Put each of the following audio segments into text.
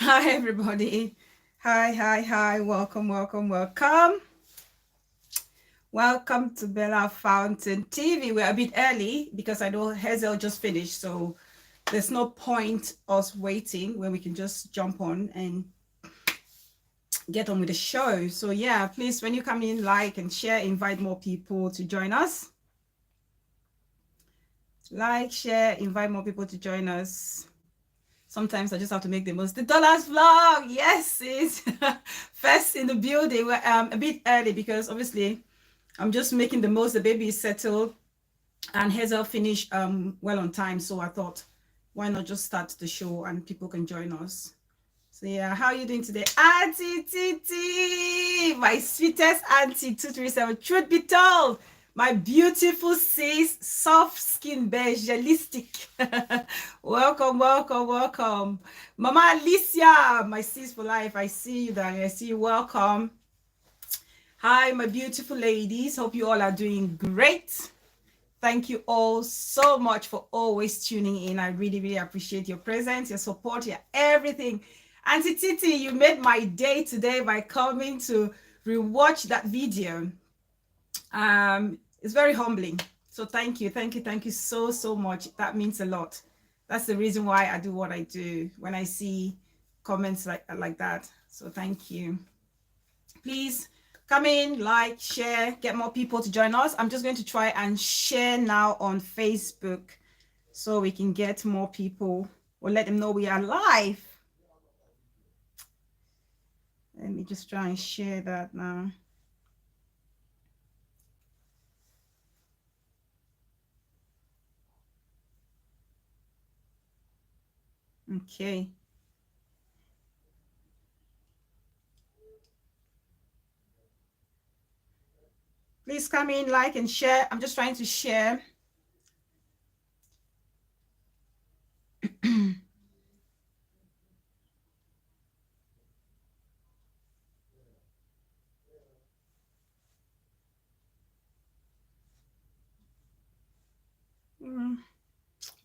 Hi, everybody. Hi. Welcome. Welcome to Bella Fountain TV. We're a bit early because I know Hazel just finished, so there's no point us waiting when we can just jump on and get on with the show. So yeah, please, when you come in, like and share, invite more people to join us. Like, share, invite more people to join us. Sometimes I just have to make the most. The dollars vlog, yes, it's first in the building. We're a bit early because obviously I'm just making the most. The baby is settled and Hazel finished well on time. So I thought, why not just start the show and people can join us. So yeah, how are you doing today? Auntie Titi, my sweetest auntie 237. Truth be told, my beautiful sis, soft skin evangelistic. welcome. Mama Alicia, my sis for life. I see you there. I see you. Welcome. Hi, my beautiful ladies. Hope you all are doing great. Thank you all so much for always tuning in. I really appreciate your presence, your support, your everything. Auntie Titi, you made my day today by coming to rewatch that video. It's very humbling. So thank you so much. That means a lot. That's the reason why I do what I do when I see comments like that. So thank you. Please come in, like, share, get more people to join us. I'm just going to try and share now on Facebook so we can get more people, or let them know we are live. Let me just try and share that now. Okay. Please come in, like and share. I'm just trying to share.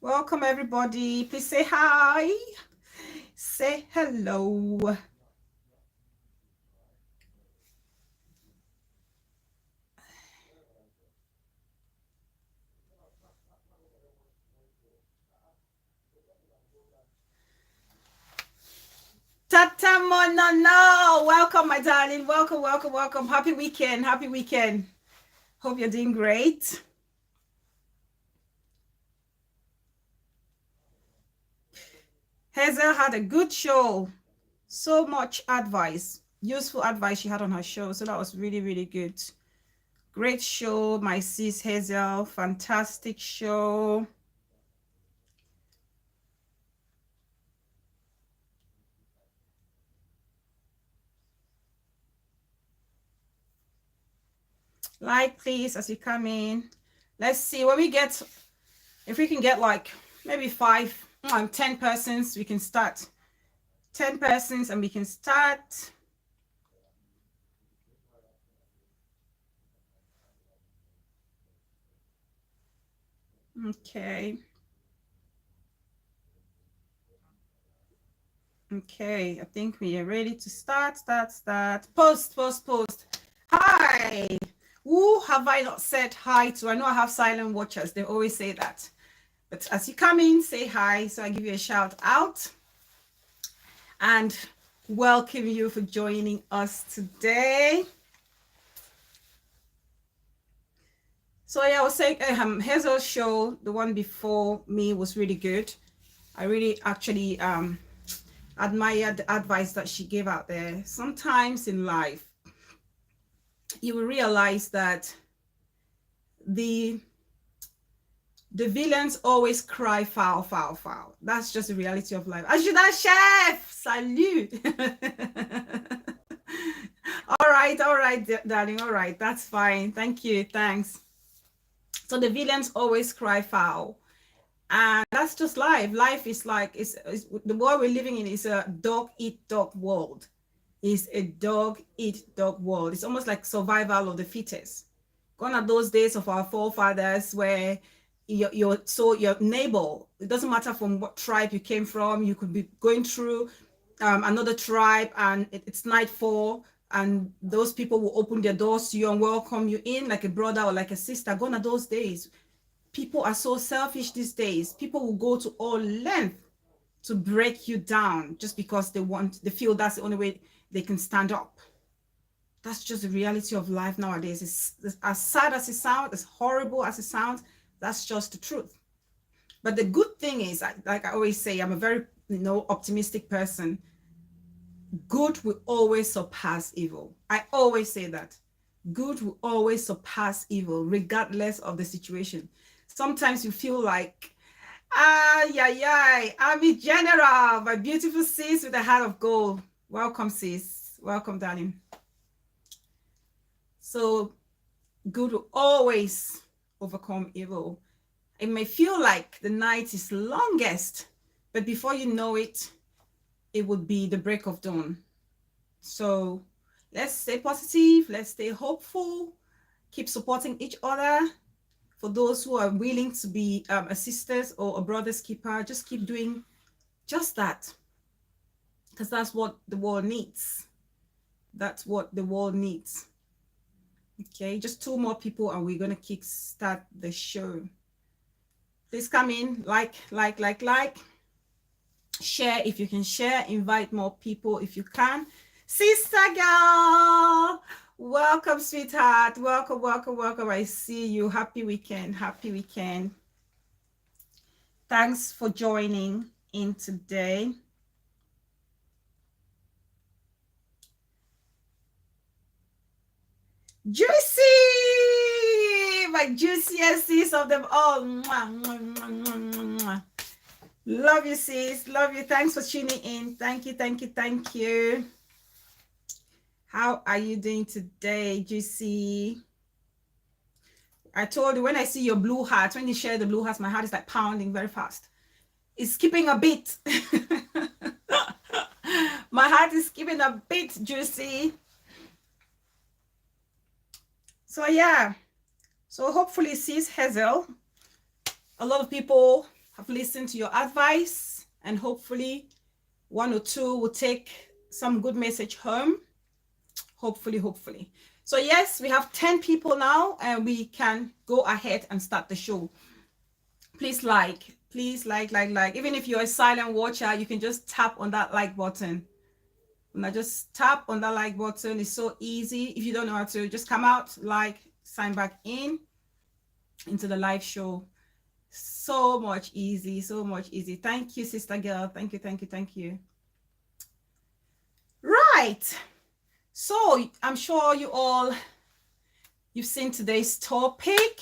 Welcome everybody. Please say hi. Say hello. Tata Monano, welcome my darling. Welcome. Happy weekend. Hope you're doing great. Hazel had a good show. So much advice, useful advice she had on her show. So that was really good. Great show, my sis Hazel. Fantastic show. Like, please, as you come in. Let's see when we get, if we can get like maybe 10 persons, we can start. 10 persons and we can start. Okay. Okay, I think we are ready to start. Post. Hi. Who have I not said hi to? I know I have silent watchers. They always say that. But as you come in, say hi. So I give you a shout out. And welcome you for joining us today. So yeah, I was saying Hazel's show, the one before me, was really good. I really actually admire the advice that she gave out there. Sometimes in life, you will realize that the villains always cry foul. That's just the reality of life. Adjutant chef, salute. all right, darling. All right, that's fine. Thank you. Thanks. So the villains always cry foul. And that's just life. Life is like, it's the world we're living in is a dog eat dog world. It's a dog eat dog world. It's almost like survival of the fittest. Gone are those days of our forefathers where your neighbor, it doesn't matter from what tribe you came from, you could be going through another tribe, and it's nightfall, and those people will open their doors to you and welcome you in like a brother or like a sister. Gone are those days. People are so selfish these days. People will go to all length to break you down just because they feel that's the only way they can stand up. That's just the reality of life nowadays. It's as sad as it sounds, as horrible as it sounds, that's just the truth. But the good thing is, like I always say, I'm a very optimistic person. Good will always surpass evil. I always say that. Good will always surpass evil, regardless of the situation. Sometimes you feel like, I'm a general, my beautiful sis with a heart of gold. Welcome, sis. Welcome, darling. So good will always overcome evil. It may feel like the night is longest, but before you know it, it would be the break of dawn. So let's stay positive, let's stay hopeful, keep supporting each other. For those who are willing to be a sister's or a brother's keeper, just keep doing just that, because that's what the world needs. That's what the world needs. Okay, just 2 more people and we're gonna kick start the show. Please come in, like, share if you can share, invite more people if you can. Sister girl, welcome, sweetheart. Welcome. I see you. Happy weekend. Thanks for joining in today. Juicy, my juiciest sis of them all. Love you, sis. Love you. Thanks for tuning in. Thank you. How are you doing today, Juicy? I told you, when I see your blue heart, when you share the blue hearts, my heart is like pounding very fast. It's skipping a beat. My heart is skipping a beat, Juicy. So yeah, so hopefully, sis Hazel, a lot of people have listened to your advice, and hopefully 1 or 2 will take some good message home. Hopefully. So yes, we have 10 people now, and we can go ahead and start the show. Please like. Even if you're a silent watcher, you can just tap on that like button. Now just tap on that like button. It's so easy. If you don't know how to, just come out, like, sign back in into the live show. So much easy. Thank you, sister girl. Thank you. Right. So I'm sure you've seen today's topic.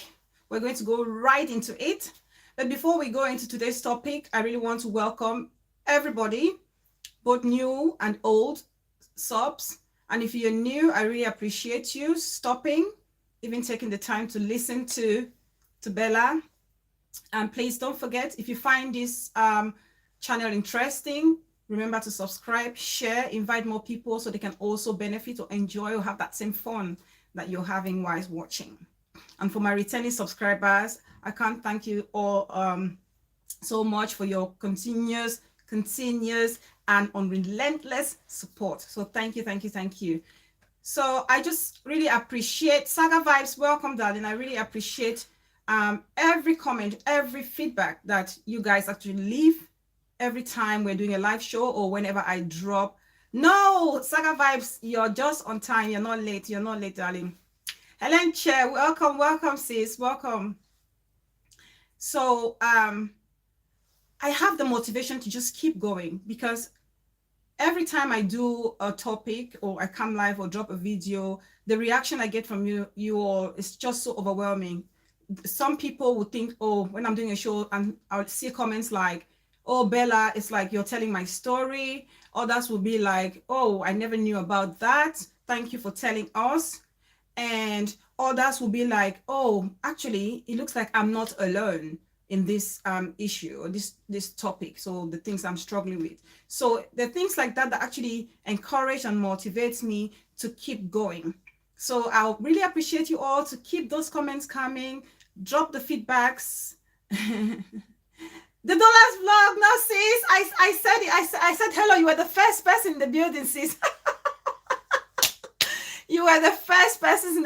We're going to go right into it. But before we go into today's topic, I really want to welcome everybody, both new and old subs. And if you're new, I really appreciate you stopping, even taking the time to listen to Bella. And please don't forget, if you find this channel interesting, remember to subscribe, share, invite more people so they can also benefit or enjoy or have that same fun that you're having while watching. And for my returning subscribers, I can't thank you all so much for your continuous and unrelentless support. So thank you. So I just really appreciate Saga Vibes. Welcome, darling. I really appreciate every comment, every feedback that you guys actually leave every time we're doing a live show or whenever I drop. No, Saga Vibes, you're just on time. You're not late, darling. Helen Chair, welcome, sis. Welcome. So I have the motivation to just keep going, because every time I do a topic or I come live or drop a video, the reaction I get from you all is just so overwhelming. Some people would think, oh, when I'm doing a show, and I'll see comments like, oh, Bella, it's like you're telling my story. Others will be like, oh, I never knew about that. Thank you for telling us. And others will be like, oh, actually, it looks like I'm not alone in this issue or this topic. So the things I'm struggling with. So the things like that actually encourage and motivates me to keep going. So I'll really appreciate you all to keep those comments coming, drop the feedbacks, The dollars vlog, no sis. I said it. I said hello. You were the first person in the building, sis. You were the first person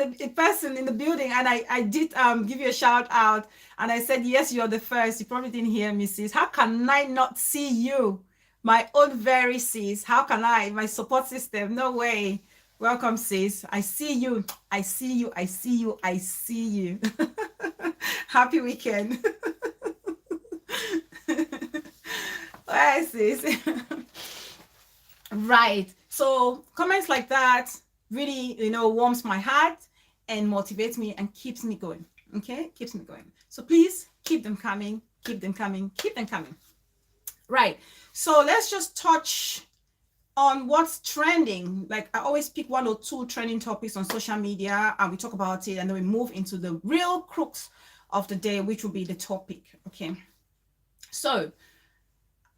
in the building, and I did give you a shout out, and I said yes, you're the first. You probably didn't hear me, sis. How can I not see you, my own very sis? How can I? My support system? No way. Welcome, sis. I see you. I see you. I see you. I see you. Happy weekend. Where sis? Right. So comments like that really, warms my heart and motivates me and keeps me going. Okay, keeps me going. So please keep them coming, keep them coming, keep them coming. Right. So let's just touch on what's trending. Like I always pick 1 or 2 trending topics on social media and we talk about it, and then we move into the real crux of the day, which will be the topic. Okay. So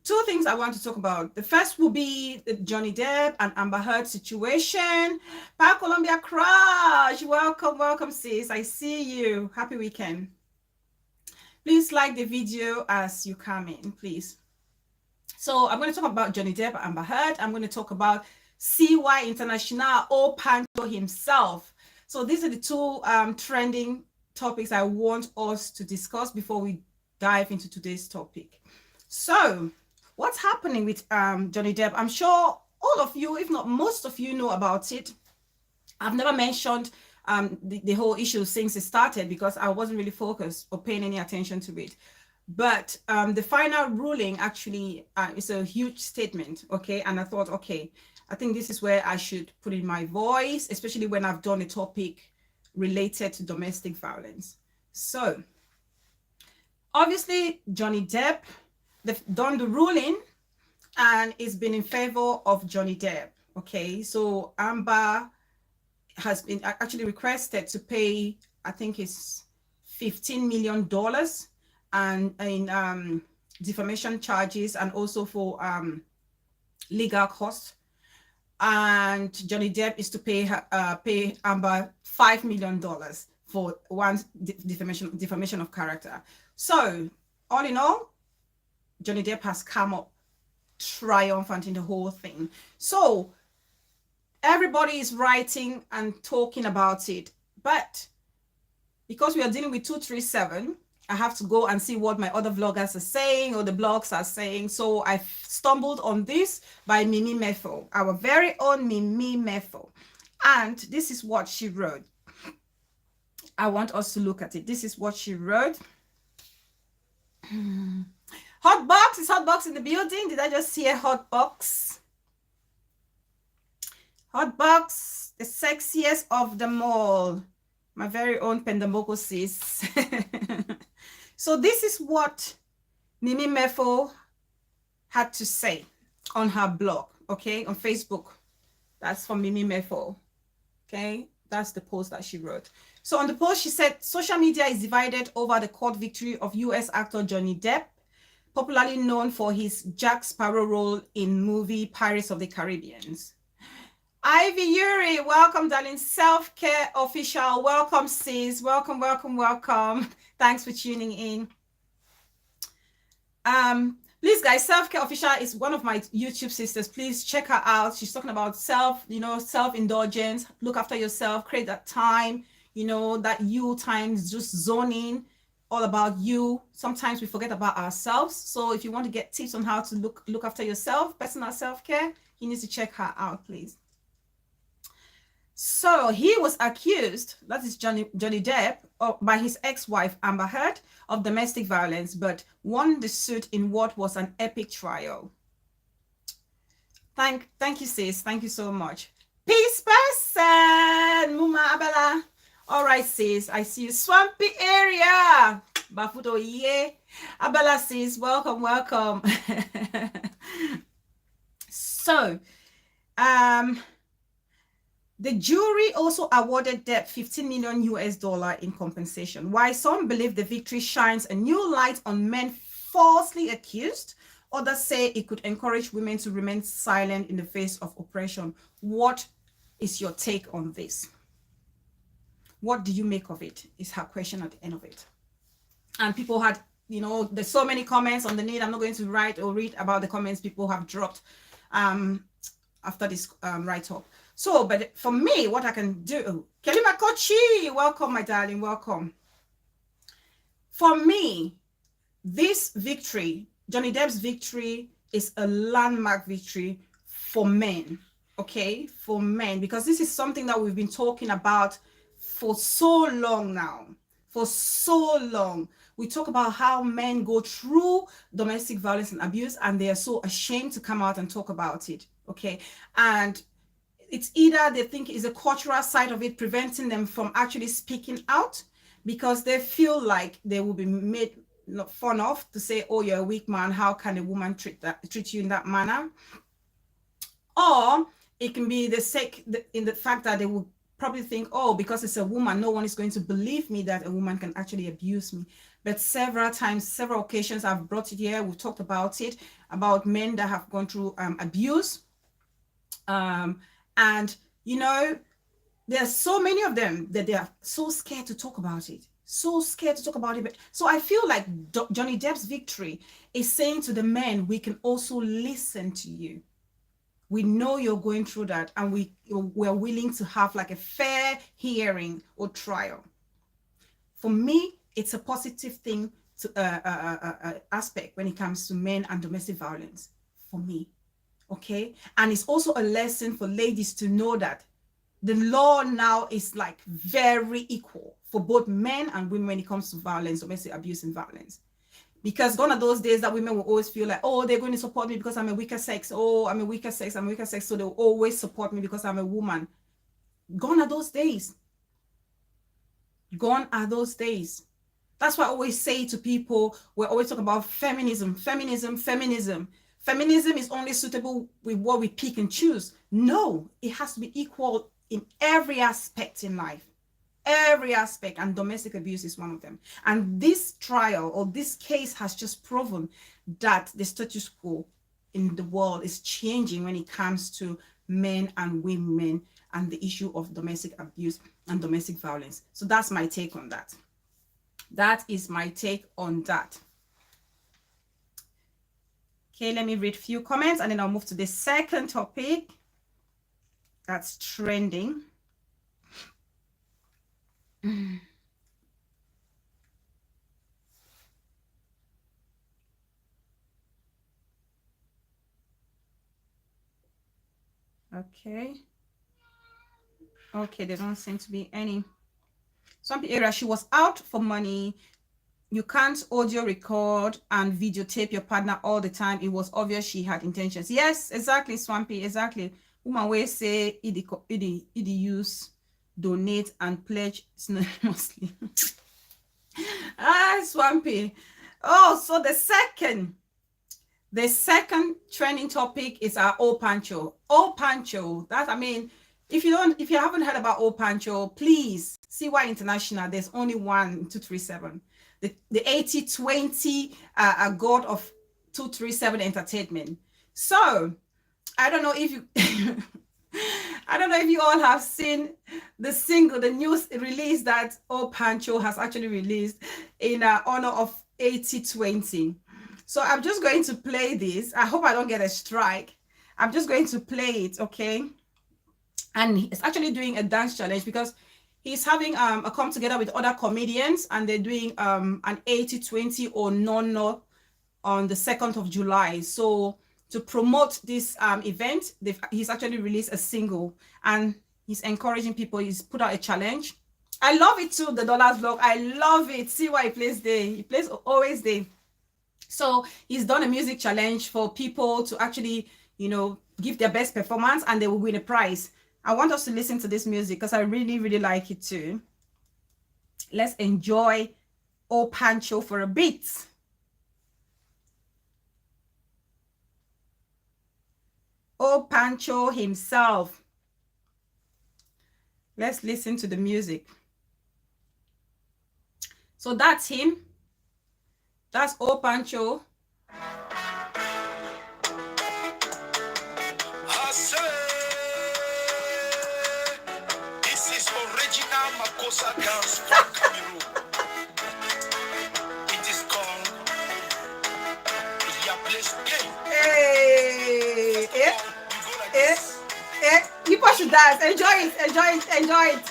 2 things I want to talk about. The first will be the Johnny Depp and Amber Heard situation. Bye, Colombia Crush. Welcome, sis. I see you. Happy weekend. Please like the video as you come in, please. So I'm going to talk about Johnny Depp and Amber Heard. I'm going to talk about CY International or Pancho himself. So these are the 2 trending topics I want us to discuss before we dive into today's topic. So what's happening with Johnny Depp? I'm sure all of you, if not most of you, know about it. I've never mentioned the whole issue since it started because I wasn't really focused or paying any attention to it. But the final ruling actually is a huge statement, okay? And I thought, okay, I think this is where I should put in my voice, especially when I've done a topic related to domestic violence. So obviously, Johnny Depp, they've done the ruling and it's been in favor of Johnny Depp. Okay, so Amber has been actually requested to pay, I think it's $15 million and in defamation charges and also for legal costs. And Johnny Depp is to pay Amber $5 million for one defamation of character. So all in all, Johnny Depp has come up triumphant in the whole thing. So everybody is writing and talking about it, but because we are dealing with 237, I have to go and see what my other vloggers are saying or the blogs are saying. So I stumbled on this by Mimi Mefo, our very own Mimi Mefo, and this is what she wrote. I want us to look at it. This is what she wrote. Hotbox, is Hotbox in the building? Did I just see a Hotbox? Hotbox, the sexiest of them all. My very own Pendamboko sis. So this is what Mimi Mefo had to say on her blog, okay, on Facebook. That's from Mimi Mefo, okay? That's the post that she wrote. So on the post, she said, social media is divided over the court victory of US actor Johnny Depp, popularly known for his Jack Sparrow role in movie Pirates of the Caribbean. Ivy Yuri, welcome, darling. Self-Care Official, welcome, sis. Welcome. Thanks for tuning in. Please, guys, Self-Care Official is one of my YouTube sisters. Please check her out. She's talking about self-indulgence. Look after yourself. Create that time. That you time is just zoning. All about you. Sometimes we forget about ourselves. So if you want to get tips on how to look after yourself, personal self-care, you need to check her out, please. So he was accused, that is Johnny Depp, by his ex-wife Amber Heard of domestic violence, but won the suit in what was an epic trial. Thank you, sis. Thank you so much. Peace person, Muma Abela. All right, sis. I see you. Swampy area. Bafuto ye. Abela, sis. Welcome. So, the jury also awarded Depp $15 million in compensation. While some believe the victory shines a new light on men falsely accused, others say it could encourage women to remain silent in the face of oppression. What is your take on this? What do you make of it? Is her question at the end of it. And people had you know, there's so many comments on the need. I'm not going to write or read about the comments people have dropped after this write-up. So, but for me, what I can do, Kelly Makochi, welcome, my darling, welcome. For me, this victory, Johnny Depp's victory, is a landmark victory for men, okay? For men, because this is something that we've been talking about for so long now. For so long. We talk about how men go through domestic violence and abuse, and they are so ashamed to come out and talk about it, okay? And it's either they think it's a cultural side of it preventing them from actually speaking out, because they feel like they will be made fun of to say, oh, you're a weak man, how can a woman treat you in that manner? Or it can be in the fact that they will probably think, oh, because it's a woman, no one is going to believe me that a woman can actually abuse me. But several times, several occasions, I've brought it here, we've talked about it, about men that have gone through abuse. And, you know, there are so many of them that they are so scared to talk about it. So scared to talk about it. But so I feel like Johnny Depp's victory is saying to the men, we can also listen to you. We know you're going through that, and we're willing to have like a fair hearing or trial. For me, it's a positive thing to aspect when it comes to men and domestic violence, for me. Okay. And it's also a lesson for ladies to know that the law now is like very equal for both men and women when it comes to violence, domestic abuse and violence. Because gone are those days that women will always feel like, oh, they're going to support me because I'm a weaker sex. Oh, I'm a weaker sex. I'm a weaker sex. So they'll always support me because I'm a woman. Gone are those days. Gone are those days. That's why I always say to people, we're always talking about feminism, feminism, feminism. Feminism is only suitable with what we pick and choose. No, it has to be equal in every aspect in life. Every aspect, and domestic abuse is one of them. And this trial or this case has just proven that the status quo in the world is changing when it comes to men and women and the issue of domestic abuse and domestic violence. So that's my take on that. That is my take on that. Okay, let me read a few comments and then I'll move to the second topic that's trending. Okay. Okay, there don't seem to be any. Some area, she was out for money. You can't audio record and videotape your partner all the time. It was obvious she had intentions. Yes, exactly, Swampy, exactly. Woman will say, idi use, donate, and pledge anonymously. Ah, Swampy. Oh, so the second trending topic is our old Pancho. Old Pancho. That, I mean, if you haven't heard about old Pancho, please see why international. There's only one 237. The 80-20 god of 237 entertainment. So I don't know if you I don't know if you all have seen the single, the news release that old Pancho has actually released in honor of 80-20. So I'm just going to play this. I hope I don't get a strike. I'm just going to play it, okay? And he's actually doing a dance challenge because he's having a come together with other comedians, and they're doing an 80-20 or no on the 2nd of July. So to promote this event, he's actually released a single, and he's encouraging people. He's put out a challenge. I love it too, the Dollars Vlog. I love it. See why he plays there. He plays always there. So he's done a music challenge for people to actually, you know, give their best performance, and they will win a prize. I want us to listen to this music because I really, really like it too. Let's enjoy old Pancho for a bit. Old Pancho himself. Let's listen to the music. So that's him. That's old Pancho. This is original Makosa dance from Cameroon. It is called dance. Enjoy it, enjoy it, enjoy it.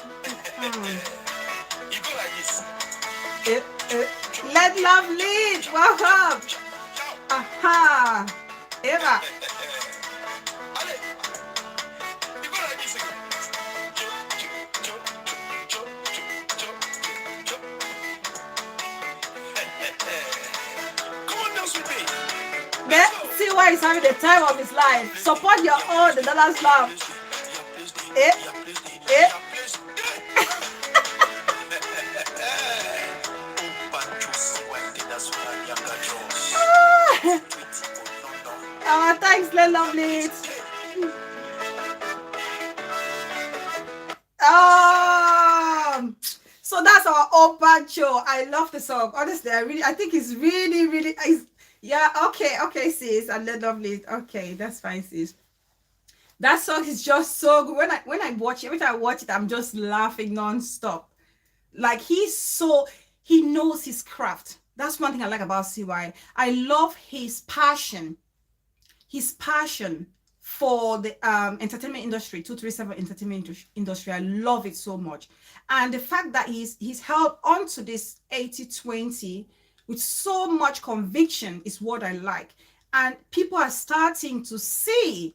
You go like this. Let love lead. Welcome. Aha. Eva. Allez. You go like this again. Come on, dance with me. See why he's having the time of his life. Support your own, the Dollars Love. Thanks, Let Love Lead. So that's our open show. I love the song. Honestly, I think it's really, yeah. Okay, sis, and Let Love Lead. Okay, that's fine, sis. That song is just so good. When I watch it, every time I watch it, I'm just laughing non-stop. Like he knows his craft. That's one thing I like about CY. I love his passion for the entertainment industry, 237 entertainment industry. I love it so much. And the fact that he's held on to this 80-20 with so much conviction is what I like. And people are starting to see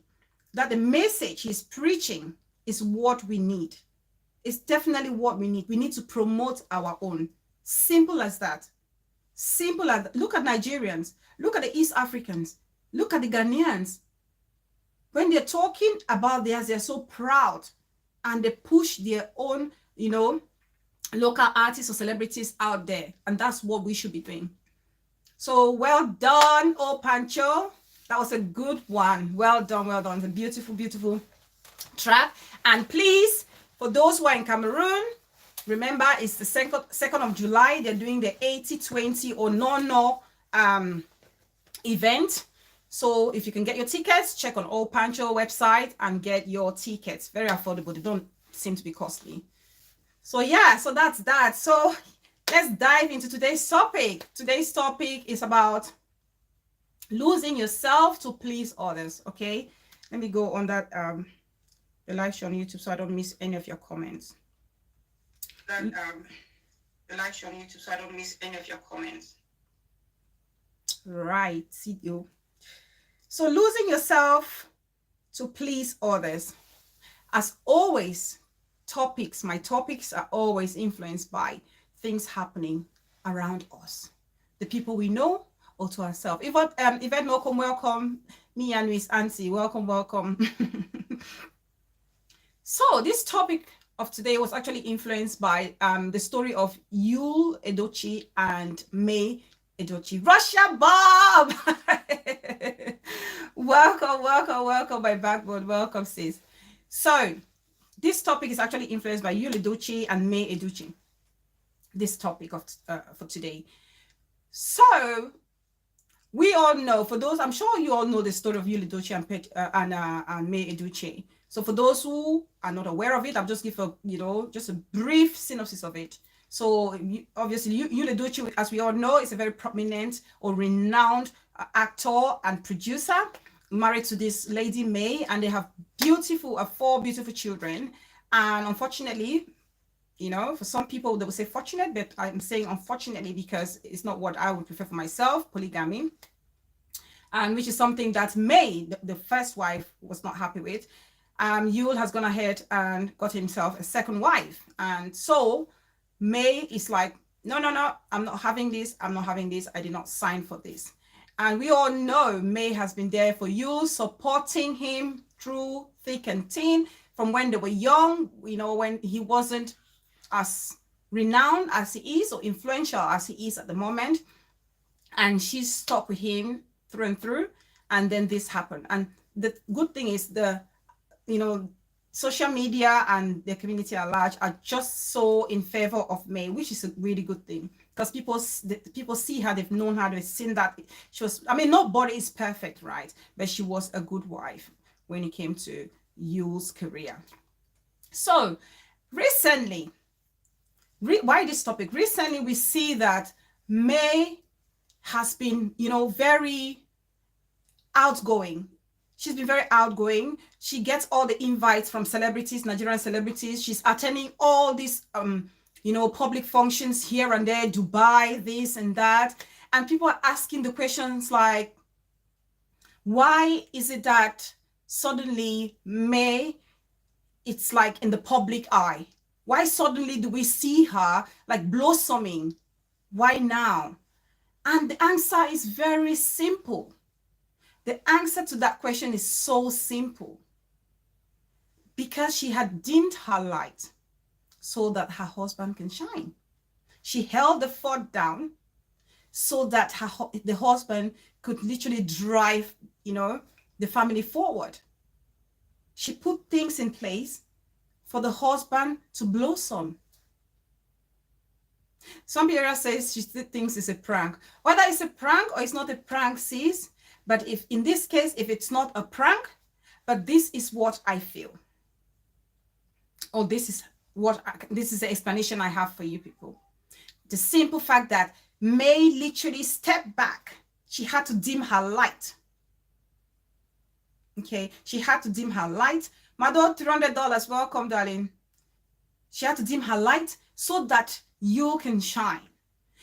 that the message he's preaching is what we need. It's definitely what we need. We need to promote our own. Simple as that. Simple as that. Look at Nigerians. Look at the East Africans. Look at the Ghanaians. When they're talking about theirs, they're so proud. And they push their own, local artists or celebrities out there. And that's what we should be doing. So well done, oh Pancho. That was a good one. Well done, well done. It's a beautiful, beautiful track. And please, for those who are in Cameroon, remember it's the 2nd of July. They're doing the 80-20 or no event. So if you can get your tickets, check on Old Pancho website and get your tickets. Very affordable. They don't seem to be costly. So yeah, so that's that. So let's dive into today's topic. Today's topic is about losing yourself to please others. Okay, let me go on that the live show on YouTube so I don't miss any of your comments. The live show on YouTube so I don't miss any of your comments. Right, see you. So losing yourself to please others. As always, my topics are always influenced by things happening around us, the people we know, or to ourselves. Yvette, welcome. Me and Miss Auntie, welcome. So this topic of today was actually influenced by the story of Yul Edochie and May Edochie. Russia Bob! welcome, my backbone. Welcome, sis. So this topic is actually influenced by Yul Edochie and May Edochie. This topic of for today. So we all know, for those, I'm sure you all know the story of Yul Edochie and May Edochie. So for those who are not aware of it, I'll just give just a brief synopsis of it. So obviously, Yul Edochie, as we all know, is a very prominent or renowned actor and producer, married to this lady May, and they have four beautiful children. And unfortunately, for some people they will say fortunate, but I'm saying unfortunately because it's not what I would prefer for myself, polygamy, and which is something that May, the first wife, was not happy with. Yul has gone ahead and got himself a second wife, and so May is like, no, I'm not having this. I did not sign for this. And we all know May has been there for Yul, supporting him through thick and thin from when they were young, when he wasn't as renowned as he is or influential as he is at the moment. And she stuck with him through and through. And then this happened. And the good thing is social media and the community at large are just so in favor of May, which is a really good thing, because people see her, they've known her, they've seen that she was, nobody is perfect, right? But she was a good wife when it came to Yul's career. So recently, why this topic? Recently, we see that May has been, very outgoing. She's been very outgoing. She gets all the invites from celebrities, Nigerian celebrities. She's attending all these, public functions here and there, Dubai, this and that. And people are asking the questions like, why is it that suddenly May, it's like in the public eye? Why suddenly do we see her like blossoming? Why now? And the answer is very simple. The answer to that question is so simple. Because she had dimmed her light so that her husband can shine. She held the fort down so that the husband could literally drive, the family forward. She put things in place for the husband to blossom. Some people says she thinks it's a prank. Whether it's a prank or it's not a prank, sis, but if in this case, if it's not a prank, but this is what I feel. Or this is the explanation I have for you people. The simple fact that May literally stepped back. She had to dim her light. Okay, she had to dim her light. Mado, $300. Welcome, darling. She had to dim her light so that you can shine,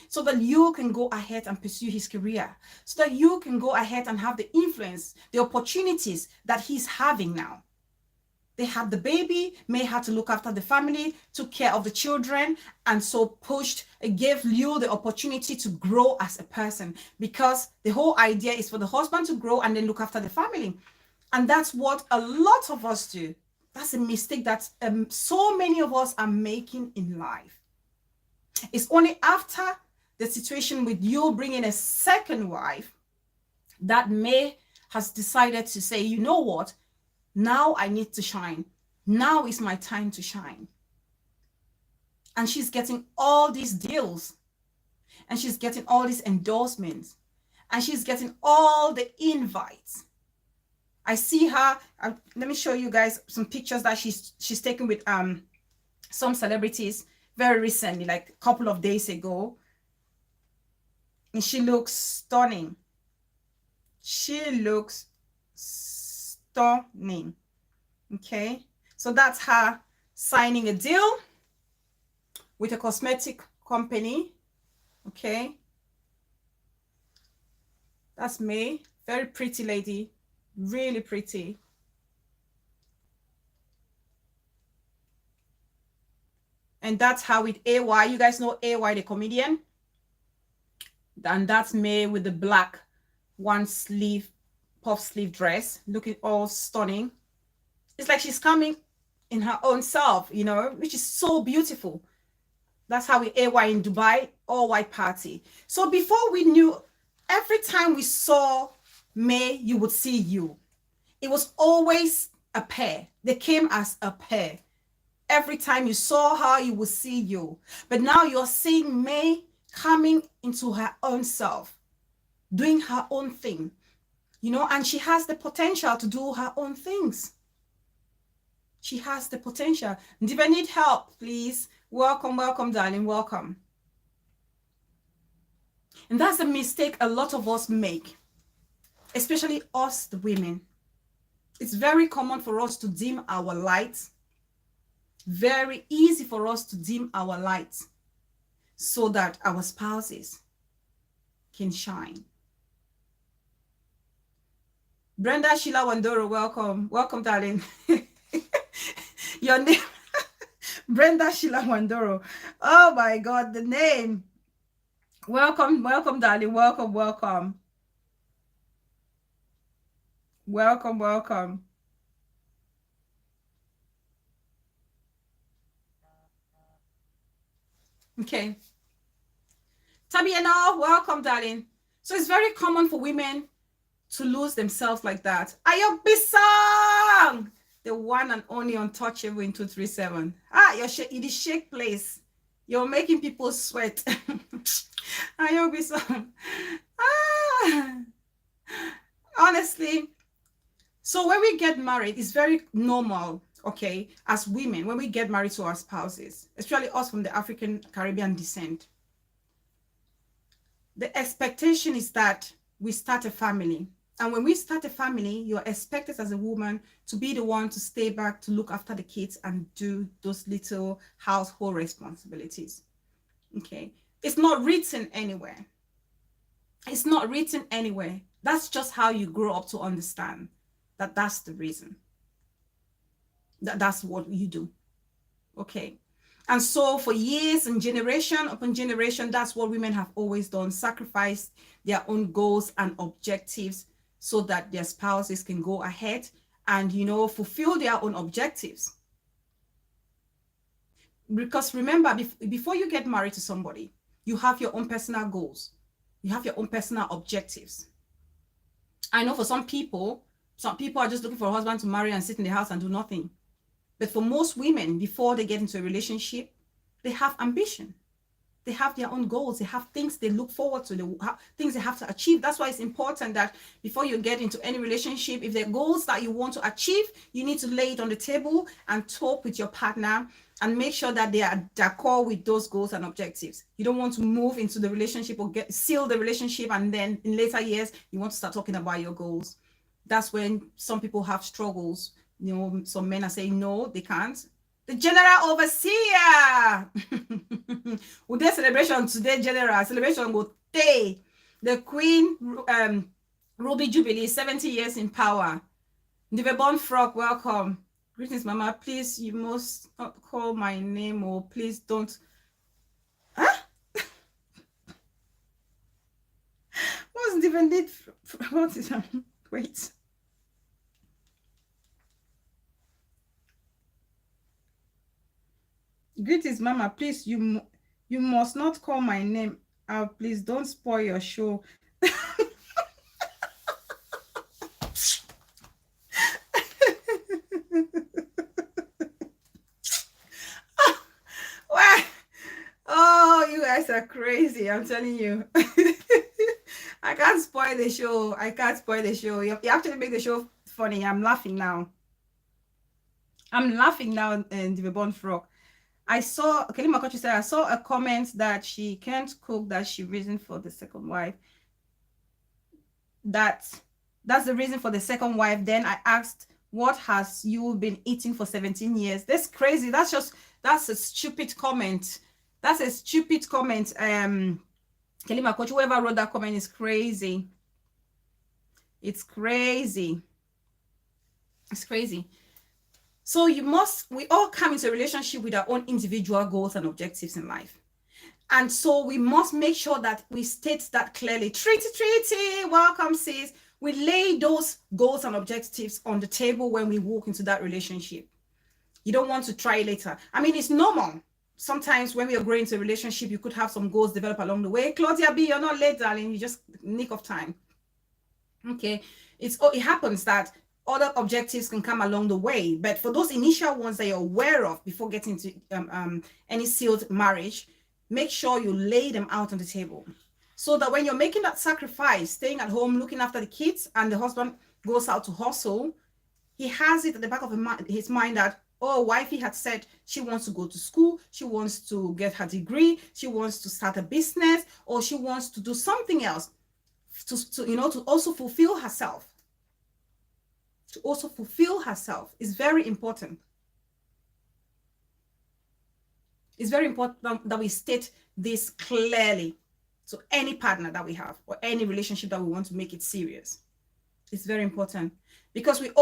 so that you can go ahead and pursue his career, so that you can go ahead and have the influence, the opportunities that he's having now. They had the baby, May had to look after the family, took care of the children, and so gave you the opportunity to grow as a person, because the whole idea is for the husband to grow and then look after the family. And that's what a lot of us do. That's a mistake that so many of us are making in life. It's only after the situation with you bringing a second wife that May has decided to say, you know what? Now I need to shine. Now is my time to shine. And she's getting all these deals. And she's getting all these endorsements. And she's getting all the invites. I see her. Let me show you guys some pictures that she's taken with some celebrities very recently, like a couple of days ago. And she looks stunning. She looks stunning. Okay, so that's her signing a deal with a cosmetic company. Okay, that's May. Very pretty lady, really pretty. And that's how with AY, you guys know AY the comedian, and that's May with the black one sleeve puff sleeve dress, looking all stunning. It's like she's coming in her own self, which is so beautiful. That's how we AY in Dubai, all white party. So before we knew, every time we saw May, you would see you. It was always a pair. They came as a pair. Every time you saw her, you would see you. But now you're seeing May coming into her own self, doing her own thing, and she has the potential to do her own things. She has the potential. And if I need help, please, welcome, darling, welcome. And that's a mistake a lot of us make, especially us, the women. It's very common for us to dim our lights. Very easy for us to dim our lights so that our spouses can shine. Brenda Sheila Wandoro, welcome. Welcome, darling. Your name, Brenda Sheila Wandoro. Oh my God, the name. Welcome, darling. Welcome. Okay. Tabiana, welcome, darling. So it's very common for women to lose themselves like that. Ayok Bisang, the one and only untouchable in 237. It is shake place. You're making people sweat. Ayok Bisang. Honestly, so when we get married, it's very normal, okay, as women, when we get married to our spouses, especially us from the African Caribbean descent, the expectation is that we start a family. And when we start a family, you're expected as a woman to be the one to stay back, to look after the kids and do those little household responsibilities. Okay. It's not written anywhere. It's not written anywhere. That's just how you grow up to understand that that's the reason. That's what you do. Okay. And so for years and generation upon generation, that's what women have always done, sacrificed their own goals and objectives so that their spouses can go ahead and, fulfill their own objectives. Because remember, before you get married to somebody, you have your own personal goals. You have your own personal objectives. I know for some people are just looking for a husband to marry and sit in the house and do nothing. But for most women, before they get into a relationship, they have ambition. They have their own goals. They have things they look forward to, things they have to achieve. That's why it's important that before you get into any relationship, if there are goals that you want to achieve, you need to lay it on the table and talk with your partner and make sure that they are d'accord with those goals and objectives. You don't want to move into the relationship or seal the relationship, and then in later years, you want to start talking about your goals. That's when some people have struggles. Some men are saying no, they can't. The general overseer. With their celebration today, general celebration will stay. The Queen Ruby Jubilee, 70 years in power. Nivebon Frog, welcome. Greetings, Mama. Please, you must not call my name, or please don't. Huh? What's even need? What is that? Wait. Greetings, Mama. Please, you must not call my name. Please don't spoil your show. Oh, you guys are crazy. I'm telling you. I can't spoil the show. I can't spoil the show. You have to make the show funny. I'm laughing now. I'm laughing now, in the Reborn Frog. I saw, Kelima Kochi said, I saw a comment that she can't cook, that she reasoned for the second wife. That's the reason for the second wife. Then I asked, what has you been eating for 17 years? That's crazy. That's a stupid comment. That's a stupid comment. Kelima Kochi, whoever wrote that comment is crazy. It's crazy. It's crazy. So we all come into a relationship with our own individual goals and objectives in life. And so we must make sure that we state that clearly. Treaty, welcome, sis. We lay those goals and objectives on the table when we walk into that relationship. You don't want to try later. I mean, it's normal. Sometimes when we are growing into a relationship, you could have some goals develop along the way. Claudia B, you're not late, darling. You just nick of time. Okay. It happens that other objectives can come along the way, but for those initial ones that you're aware of before getting to any sealed marriage, make sure you lay them out on the table, so that when you're making that sacrifice, staying at home, looking after the kids, and the husband goes out to hustle, he has it at the back of his mind that, oh, wifey had said she wants to go to school, she wants to get her degree, she wants to start a business, or she wants to do something else to also fulfill herself. To also fulfill herself is very important. It's very important that we state this clearly to any partner that we have, or any relationship that we want to make it serious. It's very important, because the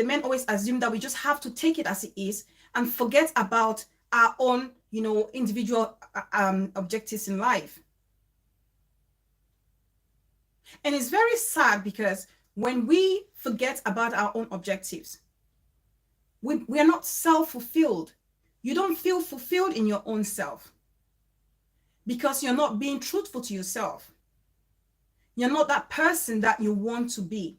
men always assume that we just have to take it as it is and forget about our own, individual objectives in life. And it's very sad, because when we forget about our own objectives, we are not self-fulfilled. You don't feel fulfilled in your own self, because you're not being truthful to yourself. You're not that person that you want to be.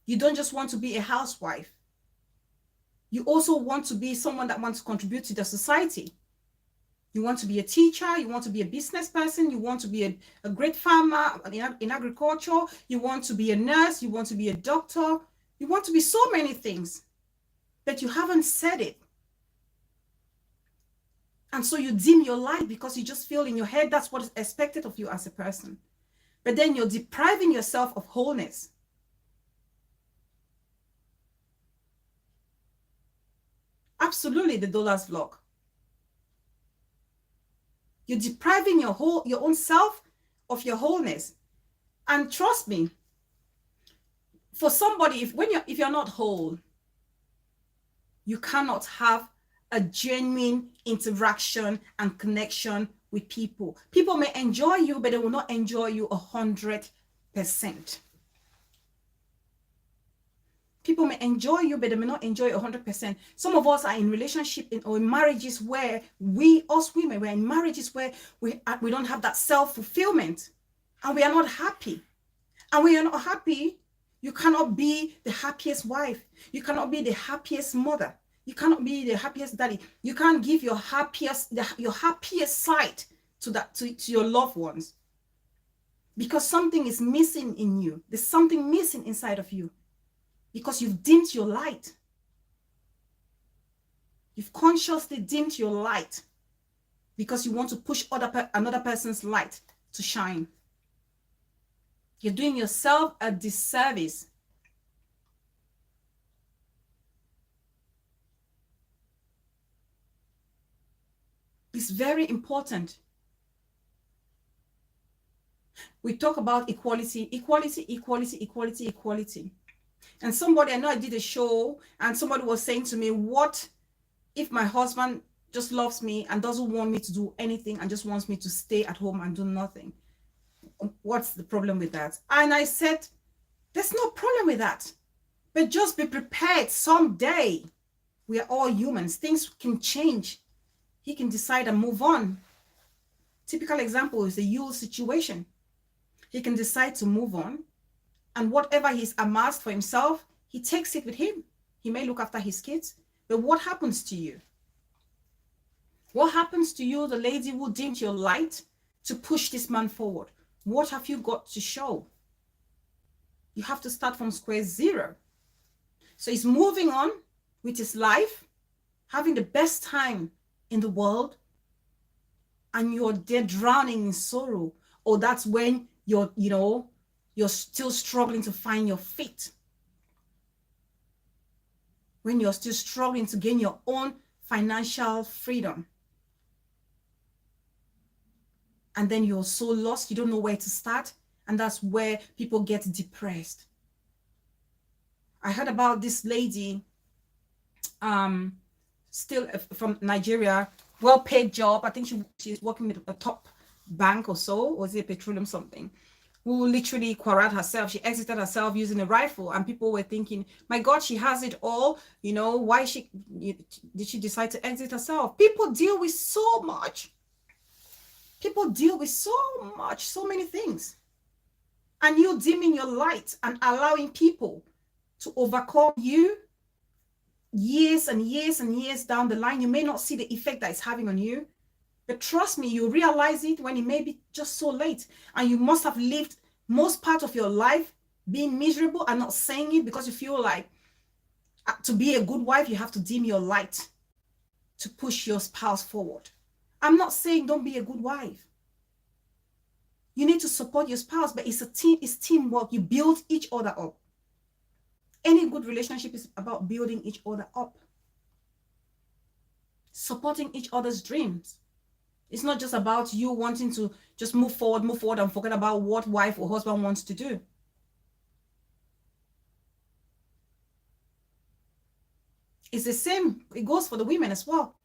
You don't just want to be a housewife. You also want to be someone that wants to contribute to the society. You want to be a teacher, you want to be a business person, you want to be a great farmer in agriculture, you want to be a nurse, you want to be a doctor, you want to be so many things, but you haven't said it. And so you dim your light because you just feel in your head that's what is expected of you as a person. but then you're depriving yourself of wholeness. Absolutely, the dollars vlog. You're depriving your own self of your wholeness. And trust me, for somebody, if you're not whole, you cannot have a genuine interaction and connection with people. People may enjoy you, but they will not enjoy you 100%. People may enjoy you, but they may not enjoy you 100%. Some of us are in relationship or in marriages where us women, we're in marriages where we don't have that self-fulfillment, and we are not happy. And when you're not happy, you cannot be the happiest wife. You cannot be the happiest mother. You cannot be the happiest daddy. You can't give your happiest side to your loved ones, because something is missing in you. There's something missing inside of you, because you've dimmed your light. You've consciously dimmed your light because you want to push another person's light to shine. You're doing yourself a disservice. It's very important. We talk about equality. And somebody, I know I did a show, and somebody was saying to me, what if my husband just loves me and doesn't want me to do anything and just wants me to stay at home and do nothing? What's the problem with that? And I said, there's no problem with that, but just be prepared. Someday, we are all humans. Things can change. He can decide and move on. Typical example is the Yule situation. He can decide to move on, and whatever he's amassed for himself, he takes it with him. He may look after his kids, but what happens to you? What happens to you, the lady who dimmed your light to push this man forward? What have you got to show? You have to start from square zero. So he's moving on with his life, having the best time in the world, and you're there drowning in sorrow. Or that's when you're still struggling to find your feet. When you're still struggling to gain your own financial freedom. And then you're so lost, you don't know where to start. And that's where people get depressed. I heard about this lady, still from Nigeria, well-paid job. I think she's working with a top bank or so, or is it petroleum something, who literally quarreled herself. She exited herself using a rifle, and people were thinking, my God, she has it all. Why did she decide to exit herself? People deal with so much. People deal with so many things. And you dimming your light and allowing people to overcome you years and years and years down the line. You may not see the effect that it's having on you, but trust me, you realize it when it may be just so late. And you must have lived most part of your life being miserable and not saying it, because you feel like to be a good wife, you have to dim your light to push your spouse forward. I'm not saying don't be a good wife. You need to support your spouse, but it's a team, it's teamwork. You build each other up. Any good relationship is about building each other up. Supporting each other's dreams. It's not just about you wanting to just move forward and forget about what wife or husband wants to do. It's the same. It goes for the women as well.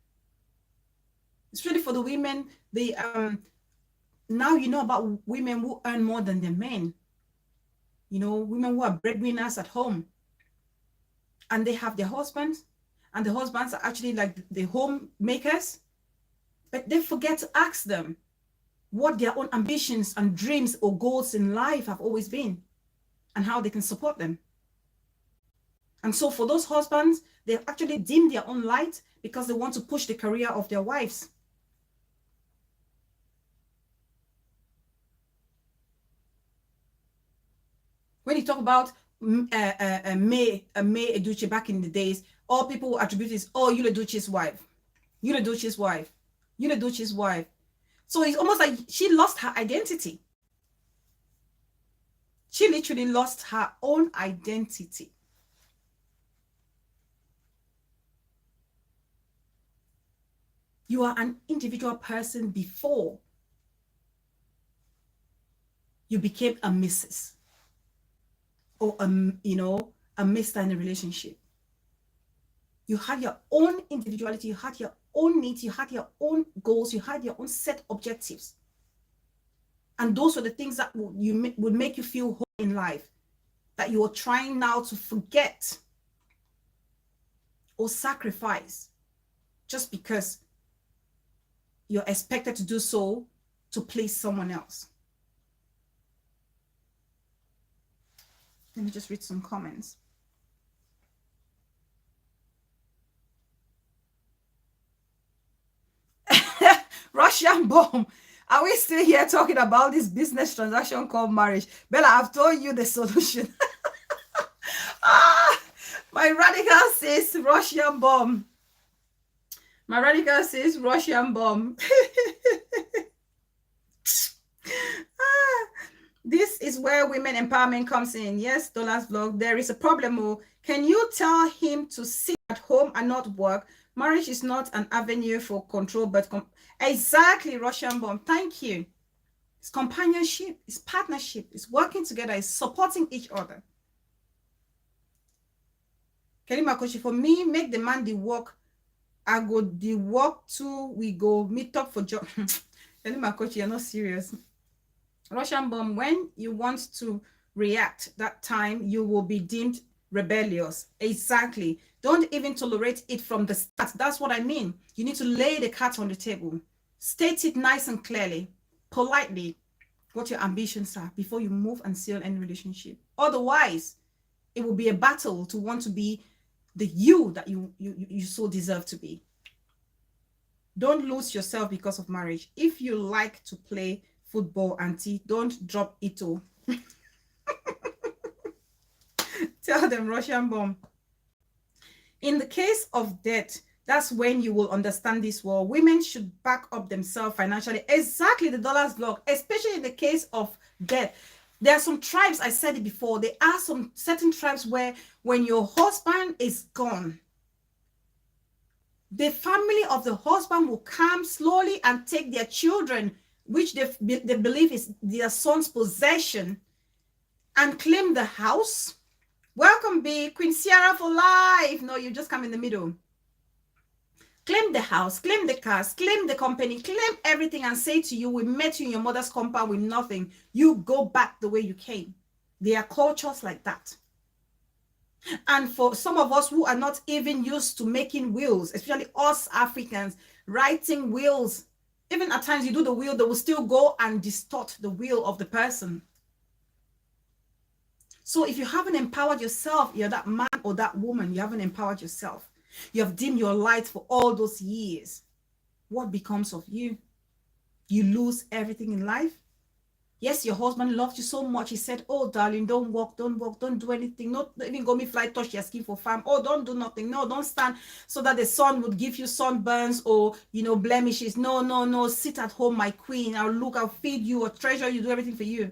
It's really for the women. Now you know about women who earn more than their men. Women who are breadwinners at home. And they have their husbands. And the husbands are actually like the homemakers. But they forget to ask them what their own ambitions and dreams or goals in life have always been, and how they can support them. And so for those husbands, they actually dim their own light because they want to push the career of their wives. When you talk about May Edochie back in the days, all people will attribute this, oh, Yul Edochie's wife. Yul Edochie's wife. Yul Edochie's wife. So it's almost like she lost her identity. She literally lost her own identity. You are an individual person before you became a Mrs. or a Mr. in a relationship. You had your own individuality, you had your own needs, you had your own goals, you had your own set objectives. And those were the things that would make you feel whole in life, that you are trying now to forget or sacrifice just because you're expected to do so to please someone else. Let me just read some comments. Russian bomb. Are we still here talking about this business transaction called marriage? Bella, I've told you the solution. My radical says Russian bomb. My radical says Russian bomb. This is where women empowerment comes in. Yes, Dollars Vlog. There is a problem. Oh, can you tell him to sit at home and not work? Marriage is not an avenue for control, but exactly, Russian bomb. Thank you. It's companionship, it's partnership, it's working together, it's supporting each other. Kelima Kochi, for me, make the man the work. I go the work too. We go meet up for job. Kelima Kochi, you're not serious. Russian bomb, when you want to react that time, you will be deemed rebellious. Exactly. Don't even tolerate it from the start. That's what I mean. You need to lay the cards on the table. State it nice and clearly, politely, what your ambitions are before you move and seal any relationship. Otherwise, it will be a battle to want to be the you that you so deserve to be. Don't lose yourself because of marriage. If you like to play football, auntie, don't drop it all. Tell them, Russian bomb. In the case of debt, that's when you will understand this war. Women should back up themselves financially. Exactly, the Dollars Vlog, especially in the case of debt. There are some tribes, I said it before, there are some certain tribes where when your husband is gone, the family of the husband will come slowly and take their children, which they believe is their son's possession, and claim the house. Welcome, B. Queen Sierra for life. No, you just come in the middle. Claim the house, claim the cars, claim the company, claim everything and say to you, we met you in your mother's compound with nothing. You go back the way you came. There are cultures like that. And for some of us who are not even used to making wills, especially us Africans, writing wills, even at times you do the will, they will still go and distort the will of the person. So if you haven't empowered yourself, you're that man or that woman, you haven't empowered yourself. You have dimmed your light for all those years. What becomes of you? You lose everything in life. Yes, your husband loved you so much. He said, oh, darling, don't walk, don't do anything. Not even go me fly, touch your skin for farm. Oh, don't do nothing. No, don't stand so that the sun would give you sunburns or, blemishes. No. Sit at home, my queen. I'll feed you, I'll treasure you, do everything for you.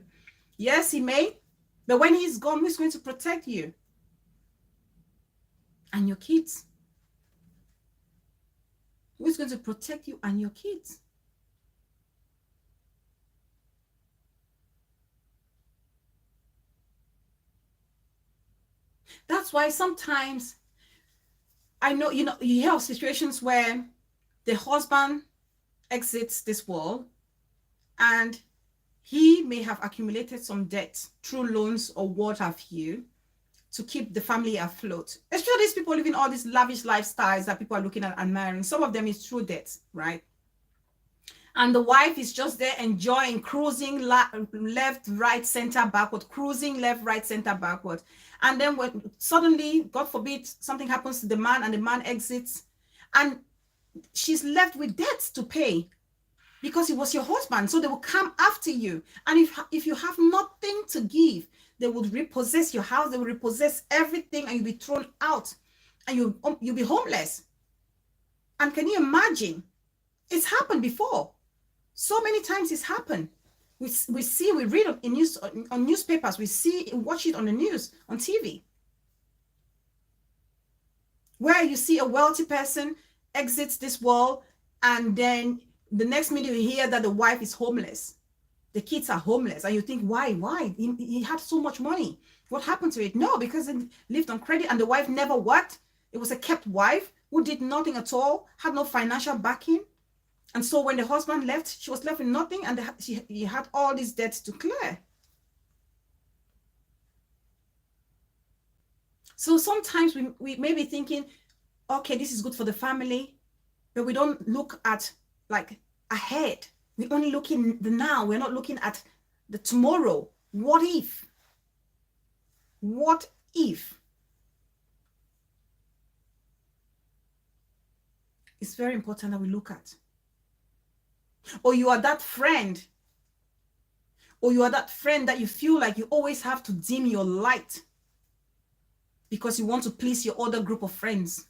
Yes, he may. But when he's gone, who's going to protect you? And your kids? Who's going to protect you and your kids? That's why sometimes I know, you hear of situations where the husband exits this world and he may have accumulated some debt through loans or what have you to keep the family afloat. Especially these people living all these lavish lifestyles that people are looking at and marrying. Some of them is through debt, right? And the wife is just there enjoying, cruising left, right, center, backward, cruising left, right, center, backward. And then when suddenly, God forbid, something happens to the man and the man exits and she's left with debts to pay because it was your husband. So they will come after you. And if you have nothing to give, they would repossess your house. They will repossess everything and you'll be thrown out and you'll be homeless. And can you imagine? It's happened before. So many times it's happened. We see, we read in news, on newspapers, we see, watch it on the news, on TV, where you see a wealthy person exits this world, and then the next minute you hear that the wife is homeless, the kids are homeless, and you think, why? He had so much money. What happened to it? No, because he lived on credit, and the wife never worked. It was a kept wife who did nothing at all, had no financial backing. And so when the husband left, she was left with nothing, and he had all these debts to clear. So sometimes we may be thinking, okay, this is good for the family, but we don't look at like ahead. We only look in the now. We're not looking at the tomorrow. What if? What if? It's very important that we look at. Or you are that friend, or you are that friend that you feel like you always have to dim your light because you want to please your other group of friends.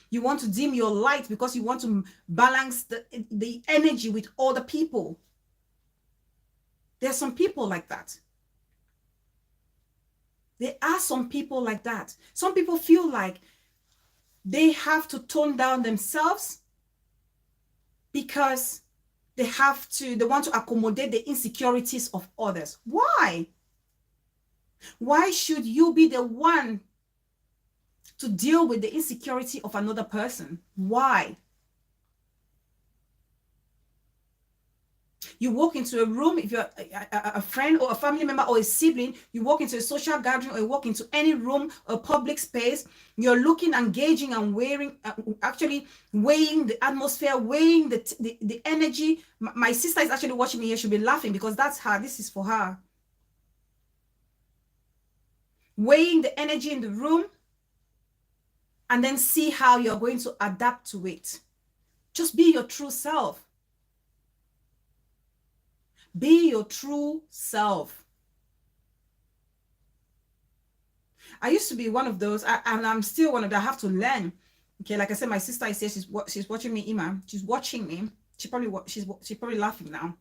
You want to dim your light because you want to balance the energy with other people. There are some people like that. There are some people like that. Some people feel like they have to tone down themselves because they want to accommodate the insecurities of others. Why? Why should you be the one to deal with the insecurity of another person? Why? You walk into a room, if you're a friend or a family member or a sibling, you walk into a social gathering or you walk into any room or public space, you're looking, engaging, and actually weighing the atmosphere, weighing the energy. My sister is actually watching me here. She'll be laughing because that's her. This is for her. Weighing the energy in the room, and then see how you're going to adapt to it. Just be your true self. Be your true self. I used to be one of those, and I'm still one of them. I have to learn. Okay, like I said, my sister is here. She's watching me, Ima. She's watching me. She's probably laughing now.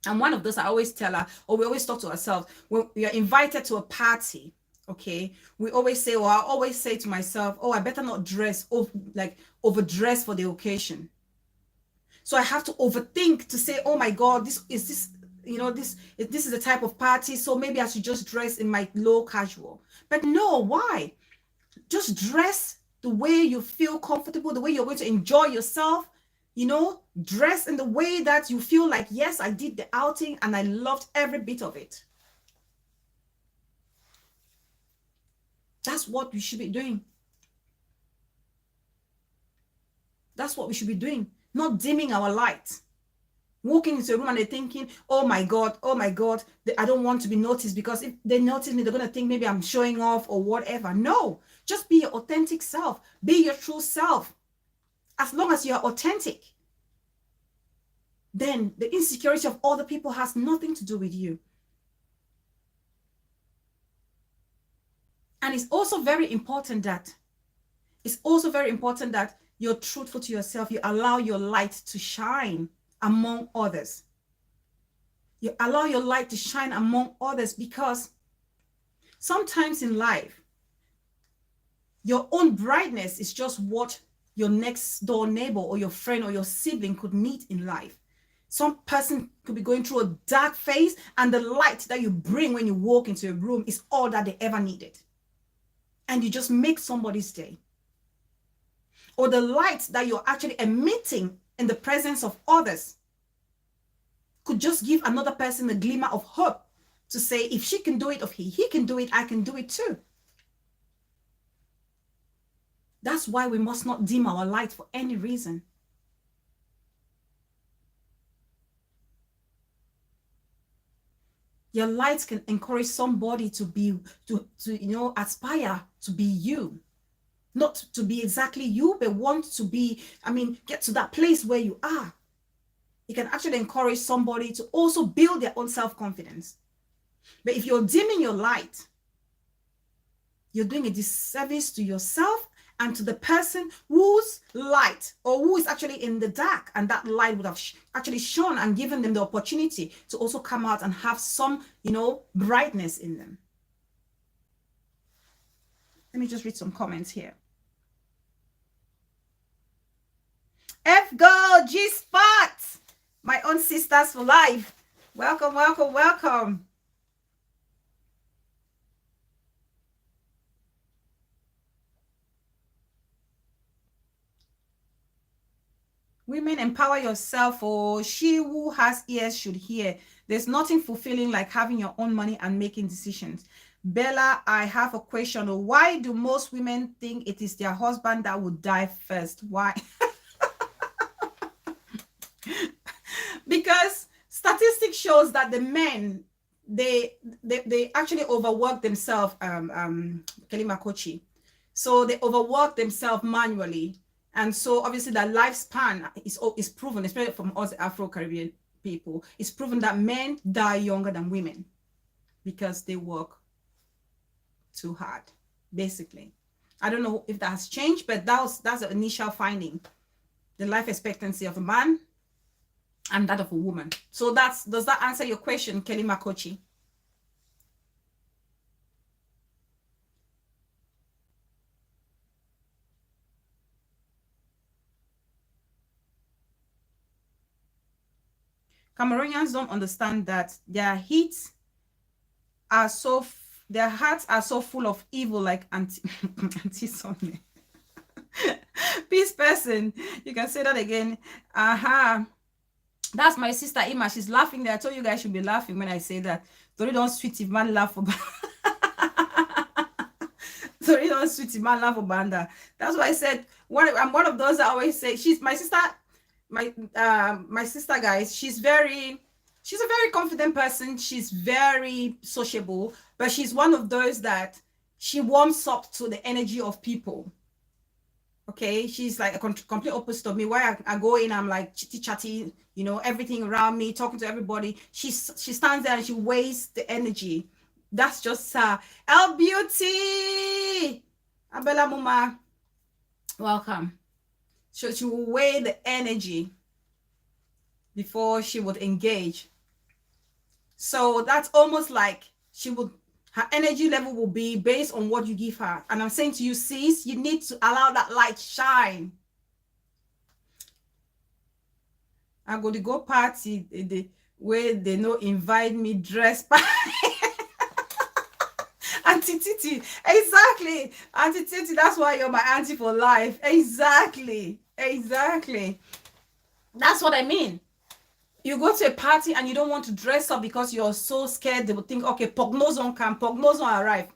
And one of those, I always tell her, or we always talk to ourselves, when we are invited to a party, okay, we always say, or I always say to myself, oh, I better not overdress for the occasion. So I have to overthink to say, oh my God, this is the type of party, so maybe I should just dress in my low casual. But no, why? Just dress the way you feel comfortable, the way you're going to enjoy yourself. Dress in the way that you feel like, yes, I did the outing and I loved every bit of it. That's what we should be doing. That's what we should be doing. Not dimming our light. Walking into a room and they're thinking, oh my God, I don't want to be noticed, because if they notice me, they're going to think maybe I'm showing off or whatever. No, just be your authentic self. Be your true self. As long as you're authentic, then the insecurity of other people has nothing to do with you. And it's also very important that you're truthful to yourself. You allow your light to shine among others. You allow your light to shine among others, because sometimes in life, your own brightness is just what your next door neighbor or your friend or your sibling could need in life. Some person could be going through a dark phase, and the light that you bring when you walk into a room is all that they ever needed. And you just make somebody's day. Or the light that you're actually emitting in the presence of others could just give another person a glimmer of hope to say, if she can do it, or he can do it, I can do it too. That's why we must not dim our light for any reason. Your light can encourage somebody to aspire to be you. Not to be exactly you, but want to be, get to that place where you are. It can actually encourage somebody to also build their own self-confidence. But if you're dimming your light, you're doing a disservice to yourself, and to the person whose light or who is actually in the dark, and that light would have actually shone and given them the opportunity to also come out and have some, brightness in them. Let me just read some comments here. F go G Spot, my own sisters for life. Welcome, welcome, welcome. Women, empower yourself, or she who has ears should hear. There's nothing fulfilling like having your own money and making decisions. Bella, I have a question. Why do most women think it is their husband that would die first? Why? Because statistics shows that the men, they actually overwork themselves, Kelima Kochi. So they overwork themselves manually. And so obviously that lifespan is proven, especially from us Afro-Caribbean people, it's proven that men die younger than women because they work too hard, basically. I don't know if that has changed, but that's the initial finding. The life expectancy of a man and that of a woman. So does that answer your question, Kelly Makochi? Cameroonians don't understand that their heats are their hearts are so full of evil, like anti-something. Peace person, you can say that again. That's my sister Ima. She's laughing there. I told you guys should be laughing when I say that. Don't sweet if man laugh for don't sweet if man laugh for banda. That's why I said I'm one of those that always say she's my sister. My sister, guys, she's a very confident person. She's very sociable, but she's one of those that she warms up to the energy of people. Okay, she's like a complete opposite of me. Where I go in, I'm like chitty chatty, everything around me, talking to everybody. She stands there and she weighs the energy. That's just her. El Beauty, Abella Muma, welcome. So she will weigh the energy before she would engage. So that's almost like her energy level will be based on what you give her. And I'm saying to you, sis, you need to allow that light shine. I go to go party where they no invite me dress party. Auntie Titi, exactly. Auntie Titi, that's why you're my auntie for life. Exactly. That's what I mean. You go to a party and you don't want to dress up because you're so scared. They will think, okay, Pognoson come, Pognoson arrive.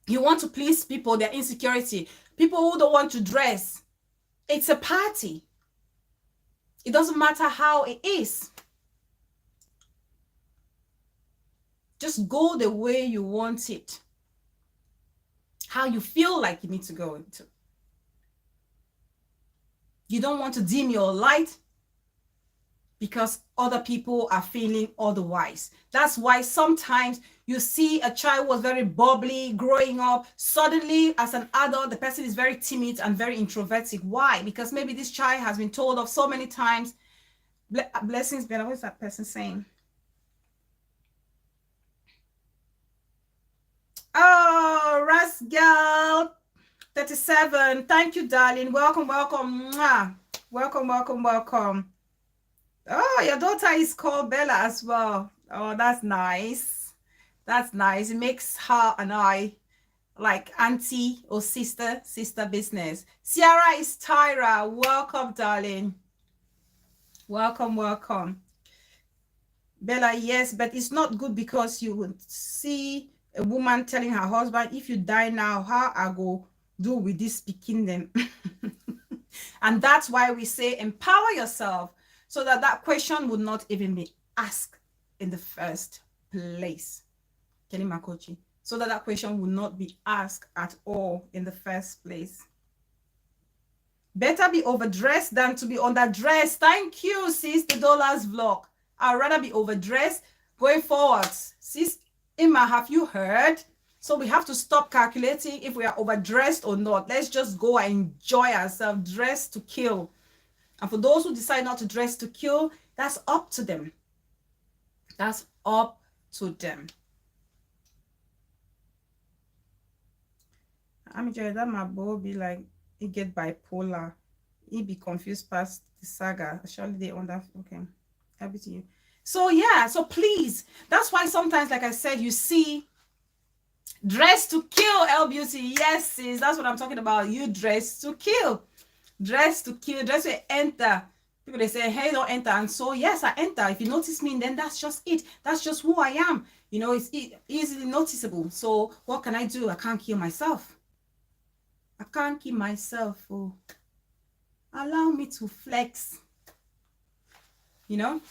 You want to please people, their insecurity. People who don't want to dress. It's a party. It doesn't matter how it is. Just go the way you want it. How you feel like you need to go into. You don't want to dim your light because other people are feeling otherwise. That's why sometimes you see a child was very bubbly growing up. Suddenly, as an adult, the person is very timid and very introverted. Why? Because maybe this child has been told of so many times. Blessings, Bella. What is that person saying? Oh, Ras Girl 37. Thank you, darling. Welcome. Mwah. Welcome. Oh, your daughter is called Bella as well. Oh, that's nice. It makes her and I like auntie or sister business. Ciara is Tyra. Welcome, darling. Welcome. Bella, yes, but it's not good because you would see a woman telling her husband, if you die now, how I go do with this speaking them? And that's why we say empower yourself so that question would not even be asked in the first place. Kelly Makochi. So that question would not be asked at all in the first place. Better be overdressed than to be underdressed. Thank you, sis, the dollars vlog. I'd rather be overdressed going forward. Sis Emma, have you heard? So we have to stop calculating if we are overdressed or not. Let's just go and enjoy ourselves, dress to kill. And for those who decide not to dress to kill, that's up to them. That's up to them. I'm enjoying that my boy be like, he get bipolar. He be confused past the saga. Surely they on that. Okay. Happy to you. So yeah, so please, that's why sometimes, like I said, you see dress to kill, L Beauty. Yes, sis, that's what I'm talking about. You dress to kill. Dress to kill, dress to enter. People, they say, hey, don't enter. And so, yes, I enter. If you notice me, then that's just it. That's just who I am. You know, it's easily noticeable. So what can I do? I can't kill myself. I can't kill myself. Oh, allow me to flex. You know?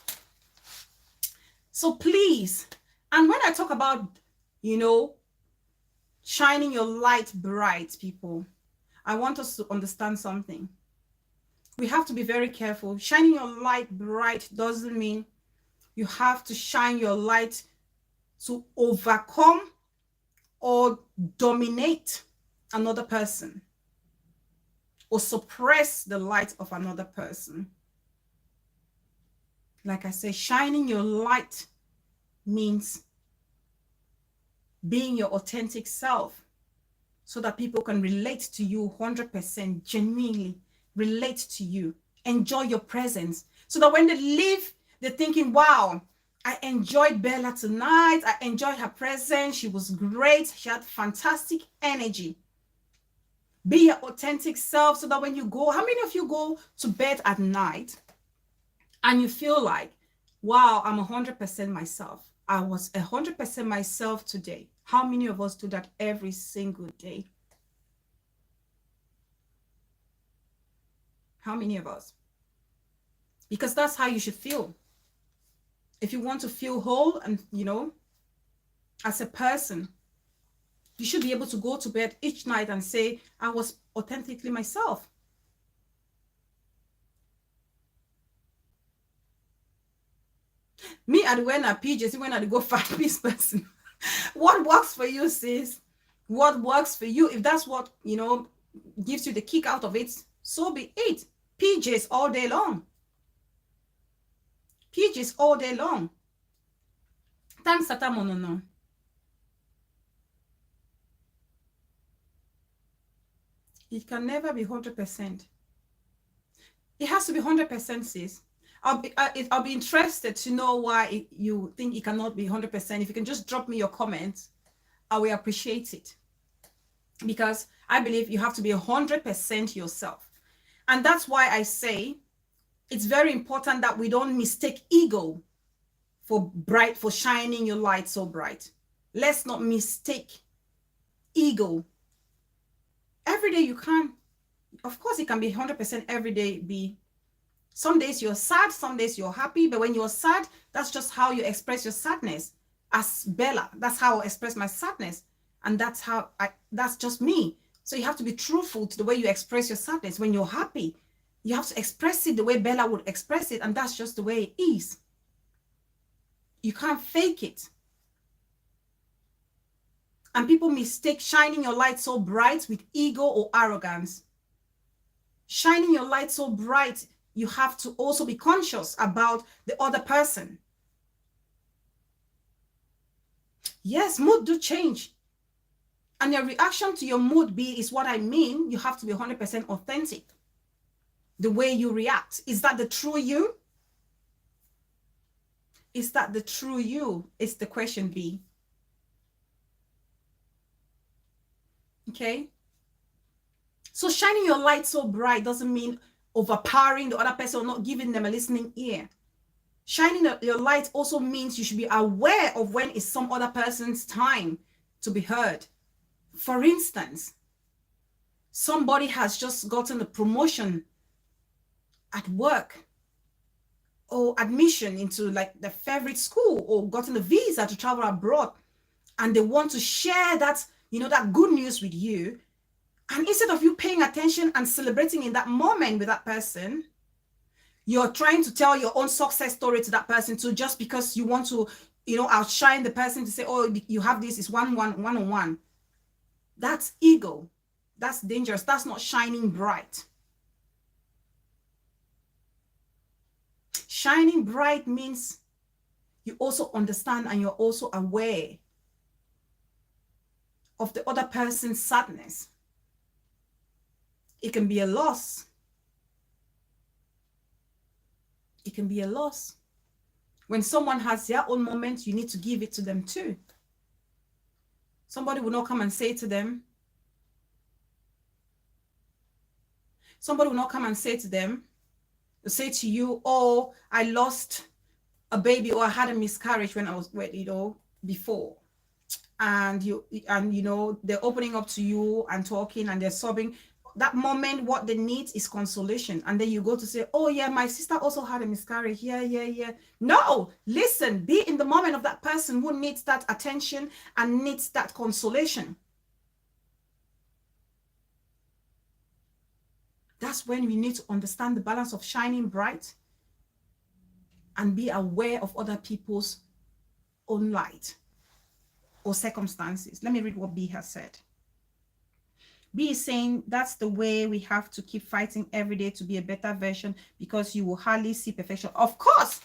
So please, and when I talk about, you know, shining your light bright, people, I want us to understand something. We have to be very careful. Shining your light bright doesn't mean you have to shine your light to overcome or dominate another person or suppress the light of another person. Like I say, shining your light means being your authentic self so that people can relate to you 100%, genuinely relate to you, enjoy your presence, so that when they leave, they're thinking, wow, I enjoyed Bella tonight. I enjoyed her presence. She was great. She had fantastic energy. Be your authentic self so that when you go, how many of you go to bed at night and you feel like, wow, I'm 100% myself. I was 100% myself today. How many of us do that every single day? How many of us? Because that's how you should feel. If you want to feel whole and, you know, as a person, you should be able to go to bed each night and say, I was authentically myself. Me, I wear a PJs, when I go 5-piece person. What works for you, sis? What works for you? If that's what, you know, gives you the kick out of it, so be it. PJs all day long. PJs all day long. Thanks, Satamonono. It can never be 100%. It has to be 100%, sis. I'll be interested to know why you think it cannot be 100%. If you can just drop me your comments, I will appreciate it. Because I believe you have to be 100% yourself. And that's why I say it's very important that we don't mistake ego for shining your light so bright. Let's not mistake ego. Every day you can, of course it can be 100% every day be. Some days you're sad, some days you're happy, but when you're sad, that's just how you express your sadness. As Bella, that's how I express my sadness. And that's just me. So you have to be truthful to the way you express your sadness. When you're happy, you have to express it the way Bella would express it, and that's just the way it is. You can't fake it. And people mistake shining your light so bright with ego or arrogance. Shining your light so bright, you have to also be conscious about the other person. Yes, mood do change. And your reaction to your mood is what I mean. You have to be 100% authentic. The way you react. Is that the true you? Is that the true you? Is the question B. Okay? So shining your light so bright doesn't mean overpowering the other person or not giving them a listening ear. Shining your light also means you should be aware of when it's some other person's time to be heard. For instance, somebody has just gotten a promotion at work or admission into like their favorite school or gotten a visa to travel abroad, and they want to share that, you know, that good news with you. And instead of you paying attention and celebrating in that moment with that person, you're trying to tell your own success story to that person too, just because you want to outshine the person to say, oh, you have this, it's one on one. That's ego. That's dangerous. That's not shining bright. Shining bright means you also understand and you're also aware of the other person's sadness. It can be a loss. It can be a loss. When someone has their own moment, you need to give it to them too. Somebody will not come and say to them, say to you, oh, I lost a baby, or I had a miscarriage when I was, before. And they're opening up to you and talking and they're sobbing. That moment, what they need is consolation. And then you go to say, oh yeah, my sister also had a miscarriage. Yeah. No, listen, be in the moment of that person who needs that attention and needs that consolation. That's when we need to understand the balance of shining bright and be aware of other people's own light or circumstances. Let me read what B has said. B is saying that's the way we have to keep fighting every day to be a better version, because you will hardly see perfection. Of course.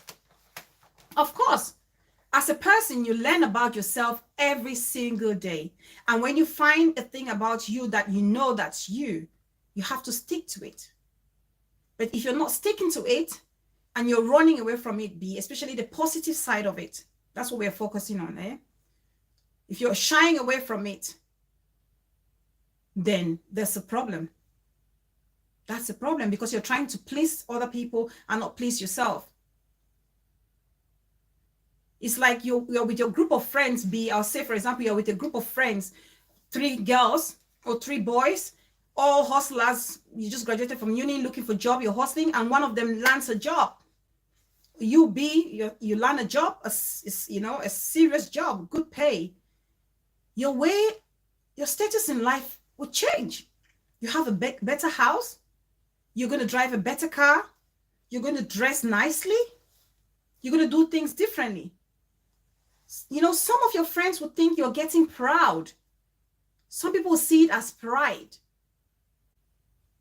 As a person, you learn about yourself every single day. And when you find a thing about you that you know that's you have to stick to it. But if you're not sticking to it and you're running away from it, B, especially the positive side of it, that's what we're focusing on, eh? If you're shying away from it, then there's a problem. That's a problem, because you're trying to please other people and not please yourself. It's like you're with your group of friends, B. I'll say, for example, you're with a group of friends, 3 girls or 3 boys, all hustlers. You just graduated from uni, looking for a job, you're hustling, and one of them lands a job. You, B, you land a job, a serious job, good pay. Your status in life will change. You have a better house. You're going to drive a better car. You're going to dress nicely. You're going to do things differently. Some of your friends will think you're getting proud. Some people see it as pride.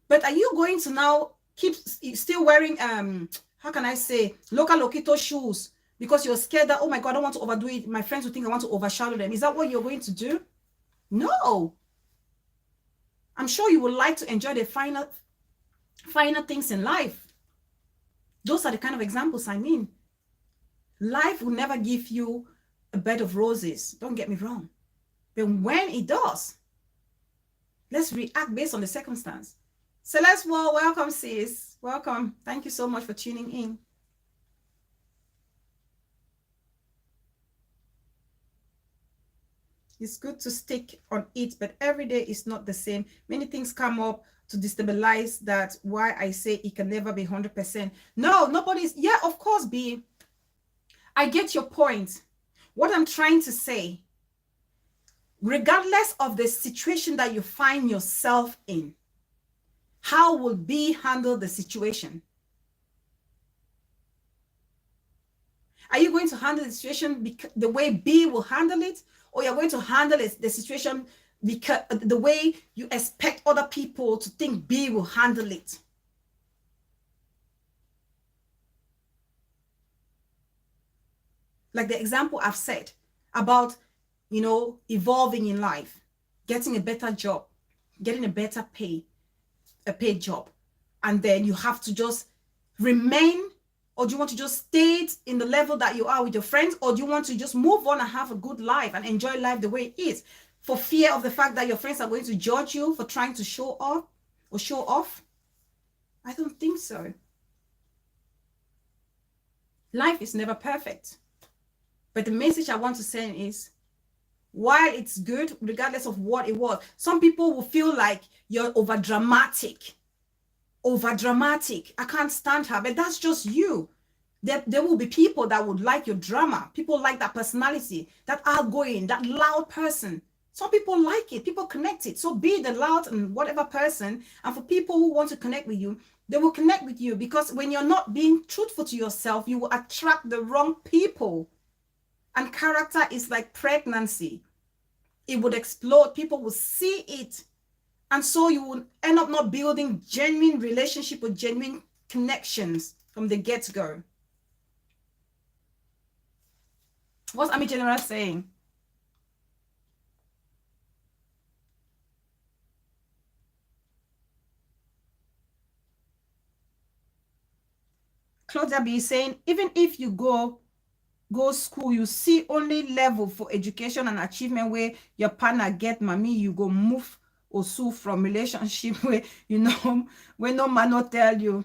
But are you going to now keep still wearing, how can I say, local loquito shoes because you're scared that, oh my God, I don't want to overdo it. My friends will think I want to overshadow them. Is that what you're going to do? No. I'm sure you would like to enjoy the finer things in life. Those are the kind of examples I mean. Life will never give you a bed of roses. Don't get me wrong. But when it does, let's react based on the circumstance. Celeste Wall, welcome, sis. Welcome. Thank you so much for tuning in. It's good to stick on it, but every day is not the same. Many things come up to destabilize that. Why I say it can never be 100%. No, nobody's. Yeah, of course, B. I get your point. What I'm trying to say, regardless of the situation that you find yourself in, how will B handle the situation? Are you going to handle the situation the way B will handle it? Or you're going to handle the situation because the way you expect other people to think B will handle it? Like the example I've said about, evolving in life, getting a better job, getting a better paid job. And then you have to just remain, or do you want to just stay in the level that you are with your friends? Or do you want to just move on and have a good life and enjoy life the way it is, for fear of the fact that your friends are going to judge you for trying to show up or show off? I don't think so. Life is never perfect. But the message I want to send is, while it's good, regardless of what it was, some people will feel like you're over dramatic. I can't stand her, but that's just you. There will be people that would like your drama. People like that personality, that outgoing, that loud person. Some people like it. People connect it. So be the loud and whatever person. And for people who want to connect with you, they will connect with you, because when you're not being truthful to yourself, you will attract the wrong people. And character is like pregnancy. It would explode. People will see it. And so you will end up not building genuine relationship or genuine connections from the get-go. What's Army General saying? Claudia B is saying, even if you go school, you see only level for education and achievement where your partner get mommy, you go move also from relationship where you know when no man not tell you.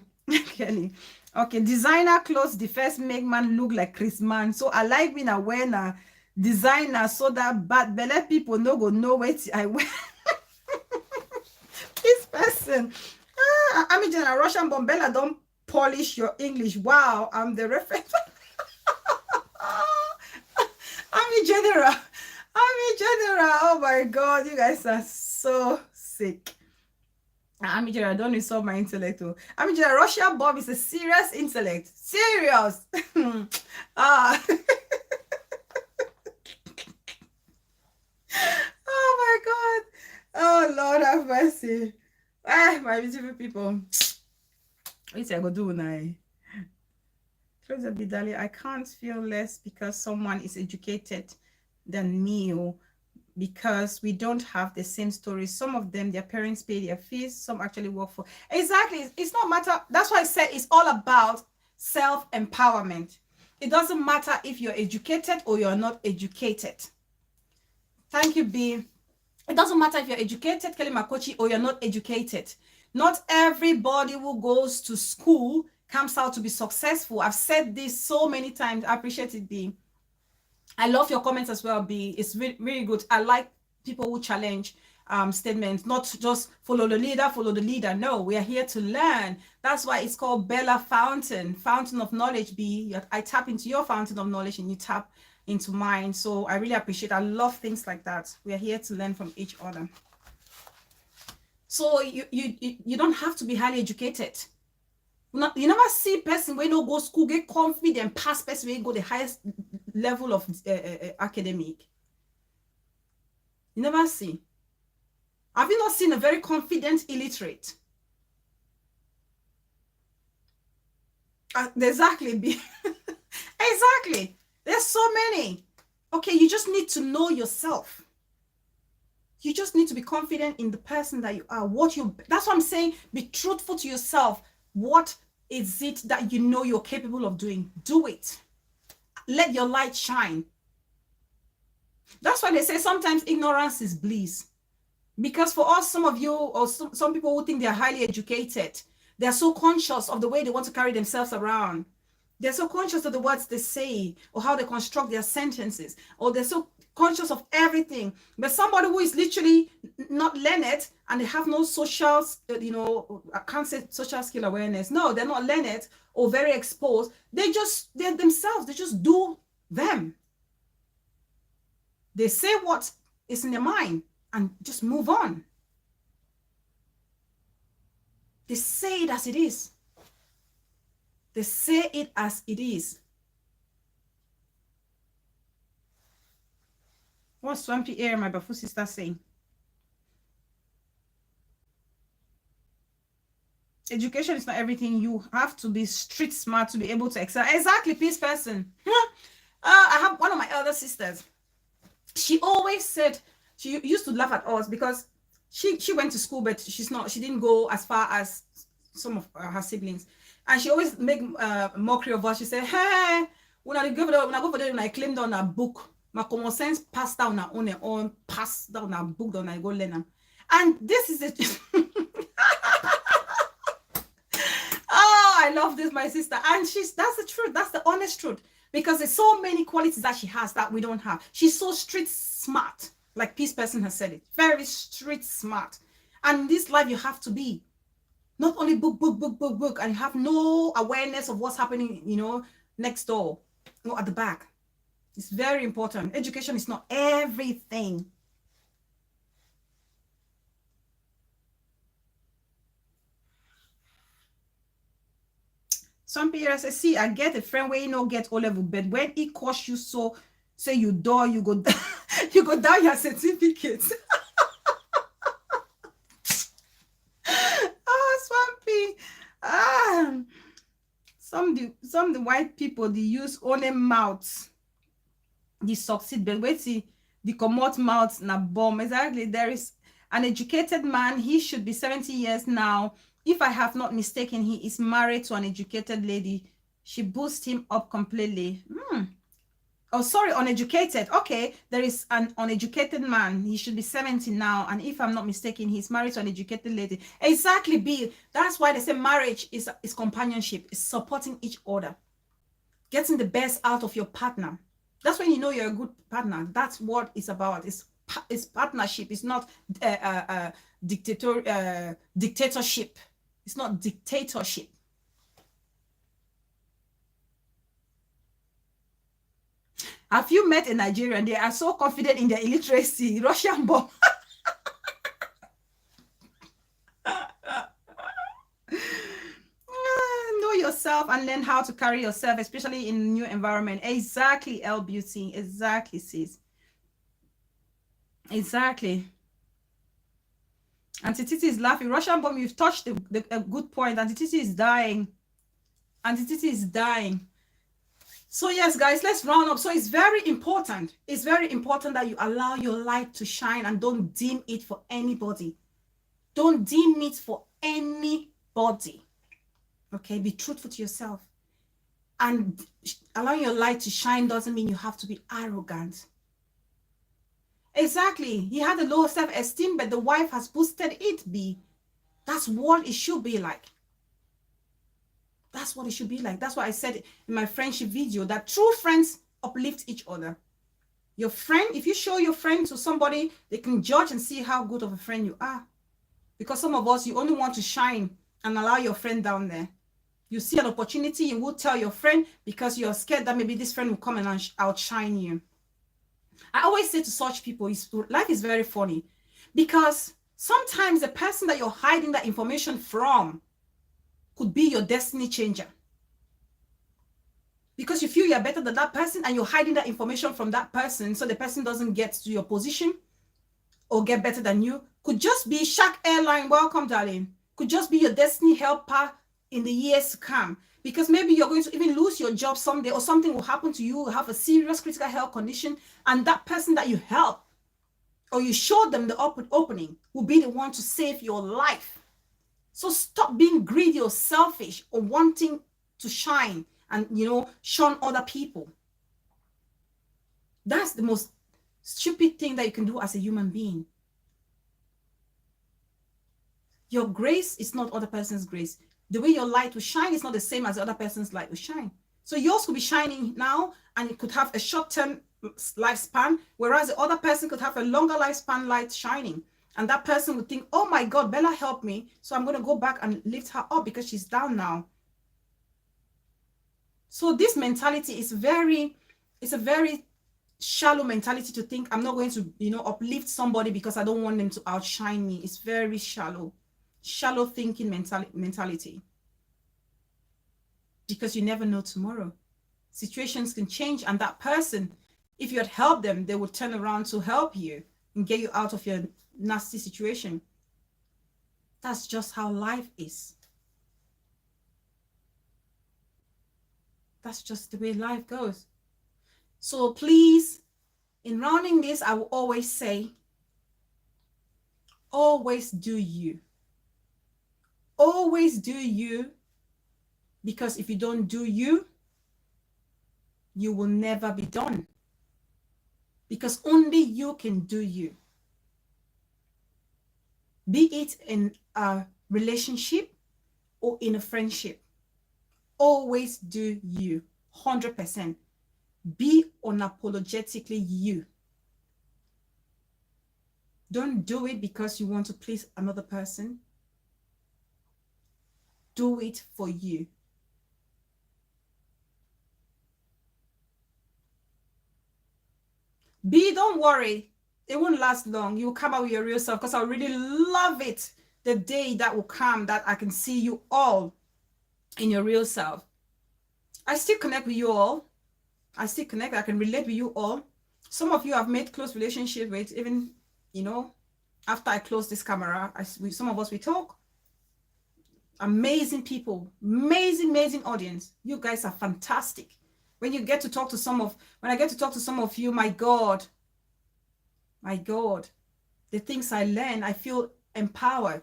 Kelly. Okay, designer clothes the first make man look like Chris Man. So I like being aware na designer so that bad belly people no go know what I wear. This person. I'm in a Russian Bombella, don't polish your English. Wow, I'm the reference. I'm in general. Oh my God, you guys are so sick. I'm in general. Don't insult my intellect. I'm in general. Russia Bob is a serious intellect. Serious. Ah. Oh my God. Oh Lord have mercy. Ah, my beautiful people. What I go do now? Close up, Bidali. I can't feel less because someone is educated than me, or because we don't have the same stories. Some of them, their parents pay their fees. Some actually work for. Exactly. It's not matter. That's why I said it's all about self-empowerment. It doesn't matter if you're educated or you're not educated. Thank you, B. It doesn't matter if you're educated, Kelly Makochi, or you're not educated. Not everybody who goes to school comes out to be successful. I've said this so many times. I appreciate it, B. I love your comments as well, B. It's really, really good. I like people who challenge statements, not just follow the leader. No, we are here to learn. That's why it's called Bella Fountain of knowledge, B. I tap into your fountain of knowledge and you tap into mine. So I really appreciate. I love things like that. We are here to learn from each other. So you don't have to be highly educated. You never see person when no go school get confident pass person when go the highest level of academic. You never see. Have you not seen a very confident illiterate? Exactly. Exactly. There's so many. Okay, you just need to know yourself. You just need to be confident in the person that you are. That's what I'm saying. Be truthful to yourself. What is it that you know you're capable of doing? Do it. Let your light shine. That's why they say sometimes ignorance is bliss. Because for us, some of you, or some people who think they're highly educated, they're so conscious of the way they want to carry themselves around. They're so conscious of the words they say or how they construct their sentences, or they're so conscious of everything. But somebody who is literally not learned and they have no social, I can't say social skill awareness. No, they're not learned or very exposed. They're themselves. They just do them. They say what is in their mind and just move on. They say it as it is. They say it as it is. What's Swampy Air, my Bafu sister, saying? Education is not everything. You have to be street smart to be able to excel. Exactly, peace person. I have one of my elder sisters. She always said, she used to laugh at us because she went to school, but she didn't go as far as some of her siblings. And she always make mockery of us. She said, hey, when I go for them, I claim down a book. My common sense pass down on their own, pass down a book, down I go learn them. And this is it. Oh, I love this, my sister. And that's the truth. That's the honest truth. Because there's so many qualities that she has that we don't have. She's so street smart. Like Peace Person has said it. Very street smart. And in this life, you have to be. Not only book, and you have no awareness of what's happening, next door or at the back. It's very important. Education is not everything. Some people say, see, I get a friend where you get O level, but when it costs you so say you door, you go you go down your certificate. Swampy. Some the white people, they use only mouths. They succeed, but wait see the comot mouth na bomb. Exactly. There is an educated man. He should be 70 years now. If I have not mistaken, he is married to an educated lady. She boosts him up completely. Oh, sorry, uneducated. Okay, there is an uneducated man. He should be 70 now. And if I'm not mistaken, he's married to an educated lady. Exactly, B. That's why they say marriage is companionship. It's supporting each other. Getting the best out of your partner. That's when you know you're a good partner. That's what it's about. It's partnership. It's not dictatorship. It's not dictatorship. Have you met a Nigerian? They are so confident in their illiteracy. Russian bomb. Know yourself and learn how to carry yourself, especially in a new environment. Exactly, L Beauty. Exactly, sis. Exactly. Auntie Titi is laughing. Russian bomb, you've touched a good point. Auntie Titi is dying. Auntie Titi is dying. So yes, guys, let's round up. So it's very important. It's very important that you allow your light to shine and don't dim it for anybody. Don't dim it for anybody. Okay, be truthful to yourself. And allowing your light to shine doesn't mean you have to be arrogant. Exactly. He had a low self-esteem, but the wife has boosted it, B. That's what it should be like. That's what it should be like. That's why I said in my friendship video that true friends uplift each other. Your friend, if you show your friend to somebody, they can judge and see how good of a friend you are. Because some of us, you only want to shine and allow your friend down there. You see an opportunity, you will tell your friend because you're scared that maybe this friend will come and outshine you. I always say to such people, life is very funny because sometimes the person that you're hiding that information from could be your destiny changer. Because you feel you're better than that person and you're hiding that information from that person so the person doesn't get to your position or get better than you. Could just be Shark Airline, welcome darling. Could just be your destiny helper in the years to come. Because maybe you're going to even lose your job someday or something will happen to you, will have a serious critical health condition, and that person that you help or you show them the opening will be the one to save your life. So stop being greedy or selfish or wanting to shine and, shun other people. That's the most stupid thing that you can do as a human being. Your grace is not other person's grace. The way your light will shine is not the same as the other person's light will shine. So yours could be shining now and it could have a short-term lifespan, whereas the other person could have a longer lifespan light shining. And that person would think, oh my God, Bella helped me. So I'm going to go back and lift her up because she's down now. So this mentality is it's a very shallow mentality to think I'm not going to, uplift somebody because I don't want them to outshine me. It's very shallow thinking mentality. Because you never know tomorrow. Situations can change and that person, if you had helped them, they would turn around to help you and get you out of your nasty situation. That's just how life is. That's just the way life goes. So please, in rounding this, I will always say, always do you. Always do you, because if you don't do you, you will never be done. Because only you can do you. Be it in a relationship or in a friendship. Always do you, 100%. Be unapologetically you. Don't do it because you want to please another person. Do it for you. Don't worry. It won't last long. You'll come out with your real self because I really love it. The day that will come that I can see you all in your real self. I still connect with you all. I still connect. I can relate with you all. Some of you have made close relationships with, even, you know, after I close this camera, some of us, we talk. Amazing people, amazing audience. You guys are fantastic. When I get to talk to some of you, my God, the things I learn, I feel empowered.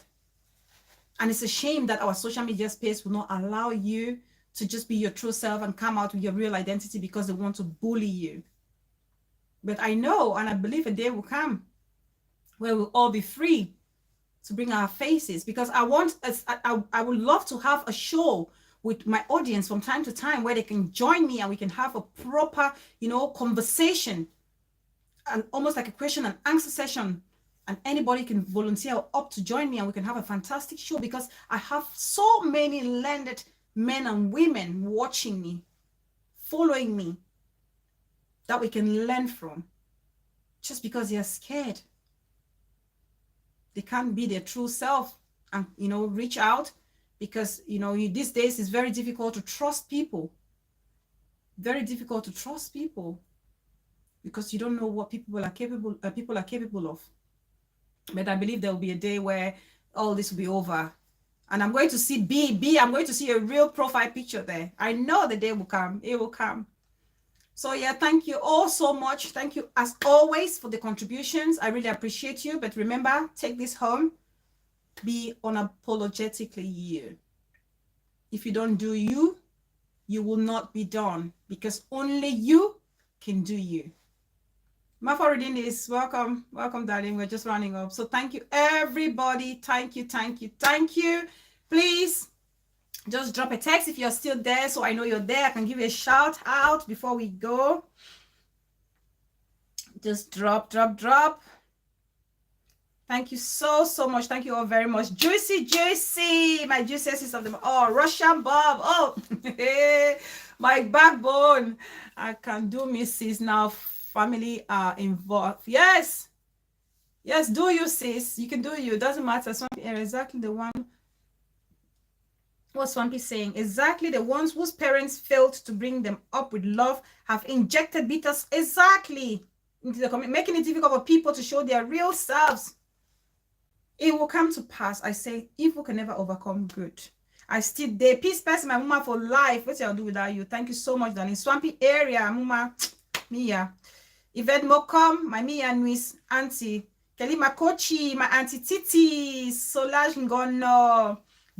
And it's a shame that our social media space will not allow you to just be your true self and come out with your real identity because they want to bully you. But I know and I believe a day will come where we'll all be free to bring our faces, because I would love to have a show with my audience from time to time where they can join me and we can have a proper, conversation, and almost like a question and answer session, and anybody can volunteer up to join me and we can have a fantastic show, because I have so many learned men and women watching me, following me, that we can learn from, just because they are scared. They can't be their true self and, reach out, because, these days it's very difficult to trust people. Very difficult to trust people, because you don't know what people are capable of. But I believe there will be a day where all this will be over. And I'm going to see I'm going to see a real profile picture there. I know the day will come. It will come. So yeah, thank you all so much. Thank you as always for the contributions. I really appreciate you. But remember, take this home. Be unapologetically you. If you don't do you, you will not be done, because only you can do you. Mafa reading this. Welcome, darling. We're just running up. So thank you, everybody. Thank you. Please just drop a text if you're still there, so I know you're there. I can give you a shout out before we go. Just drop. Thank you so much. Thank you all very much. Juicy, my juiciest of them all. Russian Bob. Oh, my backbone. I can do me, sis. Now family are involved. Yes, do you, sis. You can do you. Doesn't matter. Swampy area, exactly the one. What Swampy saying? Exactly the ones whose parents failed to bring them up with love have injected bitters exactly into the community, making it difficult for people to show their real selves. It will come to pass. I say evil can never overcome good. I still there. Peace, person, my mama for life. What I'll do without you? Thank you so much, darling. Swampy area, mama, Mia. Yvette Mokom, my Mia Nuis, auntie. Kelly Makochi, my auntie Titi. Solange Ngono.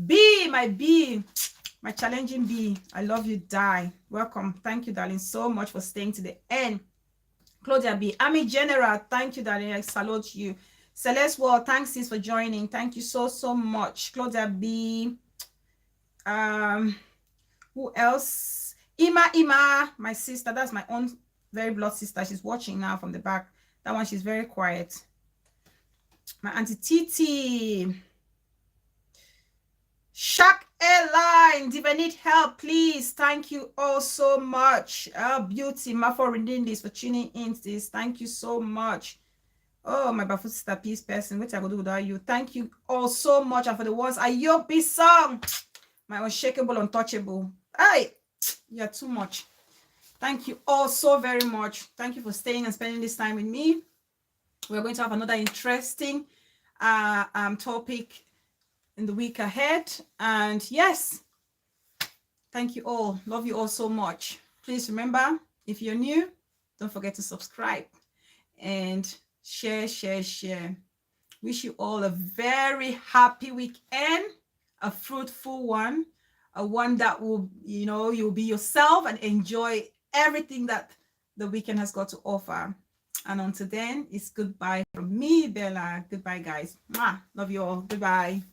B, my challenging B. I love you, die. Welcome. Thank you, darling, so much for staying to the end. Claudia B, Army General. Thank you, darling. I salute you. Celeste Wall, thanks sis for joining. Thank you so much. Claudia B. Who else? Ima, my sister. That's my own very blood sister. She's watching now from the back. That one, she's very quiet. My auntie Titi. Shark Airline. If I need help, please. Thank you all so much. Beauty, ma, for reading this, for tuning in to this. Thank you so much. Oh, my baffled sister, peace person. What I will do without you? Thank you all so much. And for the ones, Ayobi song, my unshakable, untouchable. Hey, you're too much. Thank you all so very much. Thank you for staying and spending this time with me. We're going to have another interesting topic in the week ahead. And yes, thank you all. Love you all so much. Please remember, if you're new, don't forget to subscribe and share. Wish you all a very happy weekend, a fruitful one, a one that will, you'll be yourself and enjoy everything that the weekend has got to offer. And until then, it's goodbye from me, Bella. Goodbye, guys. Mwah. Love you all. Goodbye.